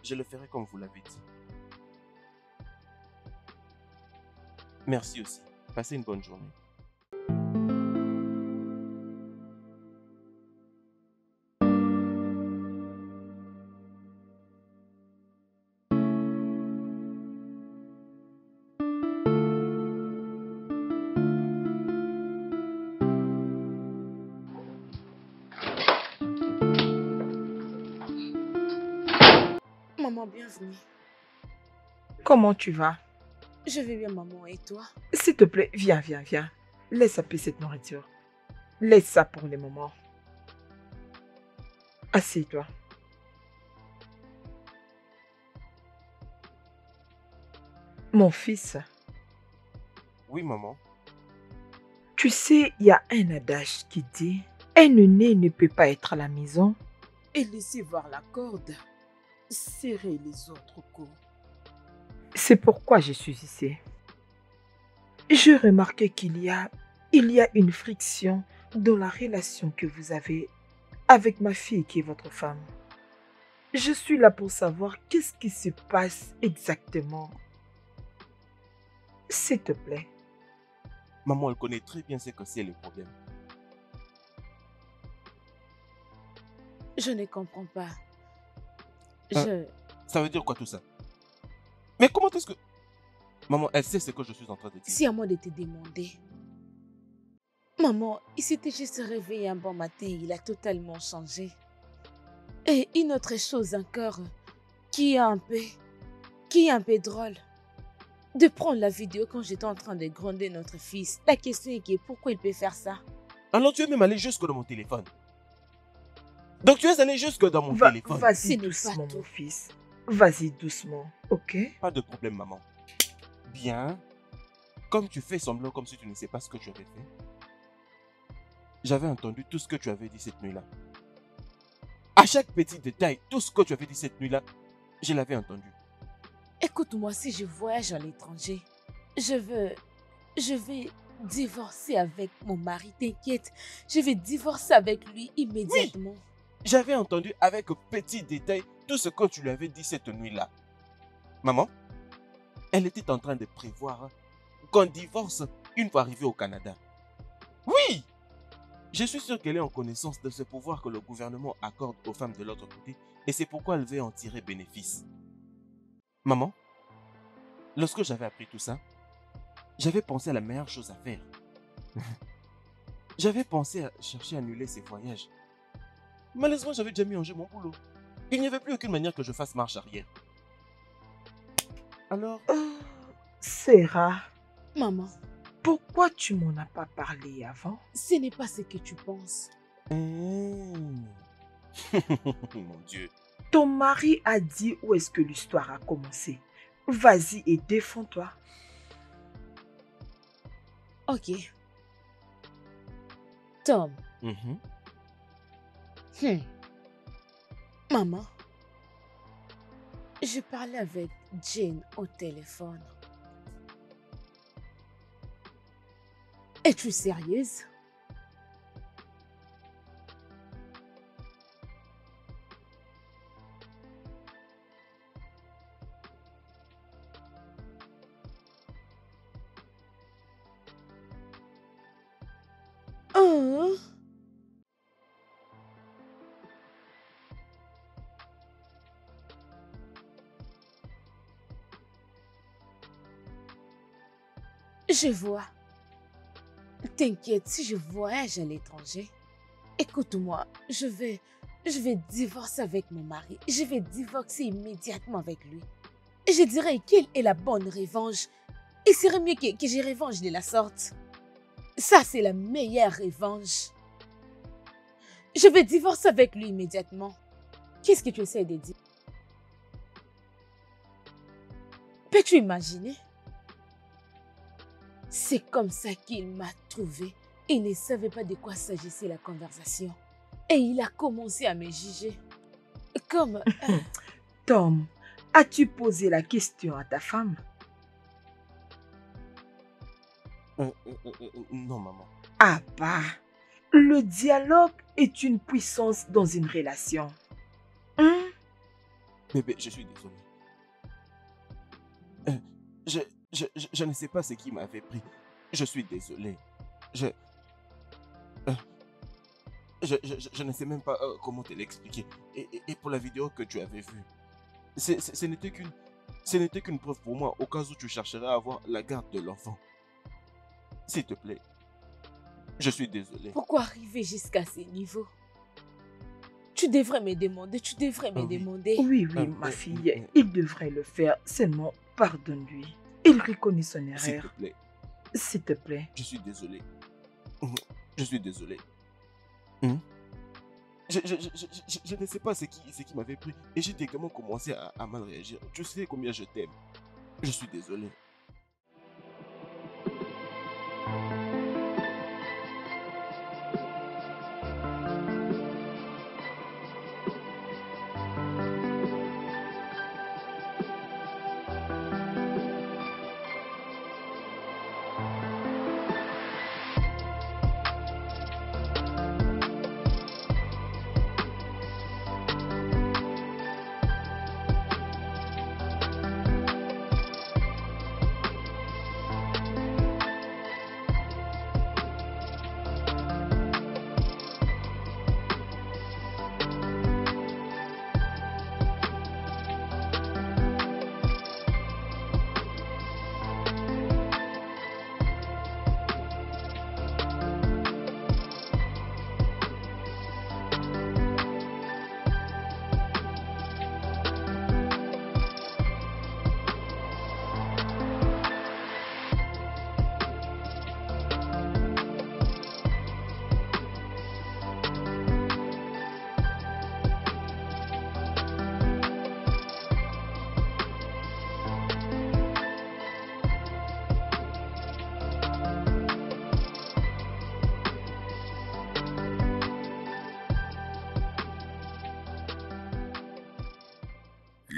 Je le ferai comme vous l'avez dit. Merci aussi. Passez une bonne journée. Maman, bienvenue. Comment tu vas? Je vais bien, maman, et toi? S'il te plaît, viens, viens, viens. Laisse appeler cette nourriture. Laisse ça pour le moment. Assieds-toi. Mon fils, Oui, maman. tu sais, il y a un adage qui dit un aîné ne peut pas être à la maison Et laissez voir la corde. Serrez les autres coups. C'est pourquoi je suis ici. J'ai remarqué qu'il y a une friction dans la relation que vous avez avec ma fille qui est votre femme. Je suis là pour savoir qu'est-ce qui se passe exactement. S'il te plaît. Maman, elle connaît très bien ce que c'est le problème. Je ne comprends pas. Ça veut dire quoi tout ça? Mais comment est-ce que... Maman, elle sait ce que je suis en train de dire. C'est à moi de te demander. Maman, il s'était juste réveillé un bon matin, il a totalement changé. Et une autre chose encore qui est un peu drôle. de prendre la vidéo quand j'étais en train de gronder notre fils. La question est que pourquoi il peut faire ça? Alors tu es même allé jusque dans mon téléphone. Donc tu es allé jusque dans mon téléphone. Vas-y C'est doucement, pas tout. mon fils. Vas-y doucement, ok? Pas de problème, maman. Bien. Comme tu fais semblant comme si tu ne sais pas ce que tu avais fait. J'avais entendu tout ce que tu avais dit cette nuit-là. À chaque petit détail, tout ce que tu avais dit cette nuit-là, je l'avais entendu. Écoute-moi, si je voyage à l'étranger, je vais divorcer avec mon mari, t'inquiète. Je vais divorcer avec lui immédiatement. J'avais entendu avec petit détail tout ce que tu lui avais dit cette nuit-là. Maman, elle était en train de prévoir qu'on divorce une fois arrivé au Canada. Oui! Je suis sûr qu'elle est en connaissance de ce pouvoir que le gouvernement accorde aux femmes de l'autre côté et c'est pourquoi elle veut en tirer bénéfice. Maman, lorsque j'avais appris tout ça, j'avais pensé à la meilleure chose à faire. J'avais pensé à chercher à annuler ces voyages. Malheureusement, j'avais déjà mis en jeu mon boulot. Il n'y avait plus aucune manière que je fasse marche arrière. Alors, Sarah, Maman, pourquoi tu m'en as pas parlé avant? ce n'est pas ce que tu penses. mon Dieu. Ton mari a dit où est-ce que l'histoire a commencé. Vas-y et défends-toi. Ok. Tom, maman, je parlais avec Jane au téléphone. Es-tu sérieuse? Oh. Je vois. T'inquiète, si je voyage à l'étranger, écoute-moi, je vais divorcer avec mon mari. Je vais divorcer immédiatement avec lui. Et je dirais quelle est la bonne revanche. Il serait mieux que j'ai revanche de la sorte. Ça, c'est la meilleure revanche. Je vais divorcer avec lui immédiatement. Qu'est-ce que tu essaies de dire? Peux-tu imaginer? C'est comme ça qu'il m'a trouvé. Il ne savait pas de quoi s'agissait la conversation. Et il a commencé à me juger. Comme... Tom, as-tu posé la question à ta femme? Non, maman. Ah bah, le dialogue est une puissance dans une relation. Bébé, je suis désolé. Je ne sais pas ce qui m'avait pris. Je suis désolé. Je ne sais même pas comment te l'expliquer. Et pour la vidéo que tu avais vue, ce n'était qu'une preuve pour moi au cas où tu chercherais à avoir la garde de l'enfant. S'il te plaît, je suis désolé. Pourquoi arriver jusqu'à ce niveau? Tu devrais me demander, demander. Oui, ma fille, il devrait le faire. Seulement, pardonne-lui. Il reconnaît son S'il te erreur. plaît, S'il te plaît. je suis désolé. Je suis désolé. Je ne sais pas ce qui m'avait pris et j'ai directement commencé à mal réagir. Tu sais combien je t'aime. Je suis désolé.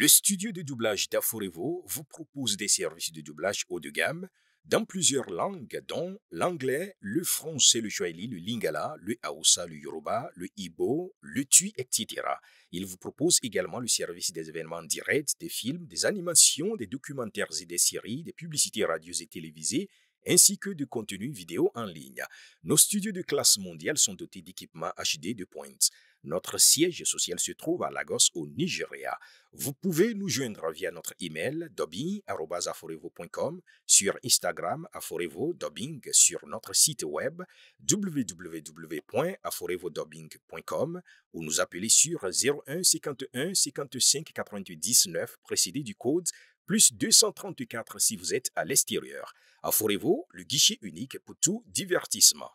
Le studio de doublage d'Aforevo vous propose des services de doublage haut de gamme dans plusieurs langues, dont l'anglais, le français, le swahili, le lingala, le hausa, le yoruba, le igbo, le tui, etc. Il vous propose également le service des événements directs, des films, des animations, des documentaires et des séries, des publicités radio et télévisées, ainsi que de contenus vidéo en ligne. Nos studios de classe mondiale sont dotés d'équipements HD de pointe. Notre siège social se trouve à Lagos, au Nigeria. Vous pouvez nous joindre via notre email dubbing@aforevo.com, sur Instagram Aforevo Dubbing, sur notre site web www.aforevodubbing.com ou nous appeler sur 01 51 55 98 9 précédé du code plus 234 si vous êtes à l'extérieur. Aforevo, le guichet unique pour tout divertissement.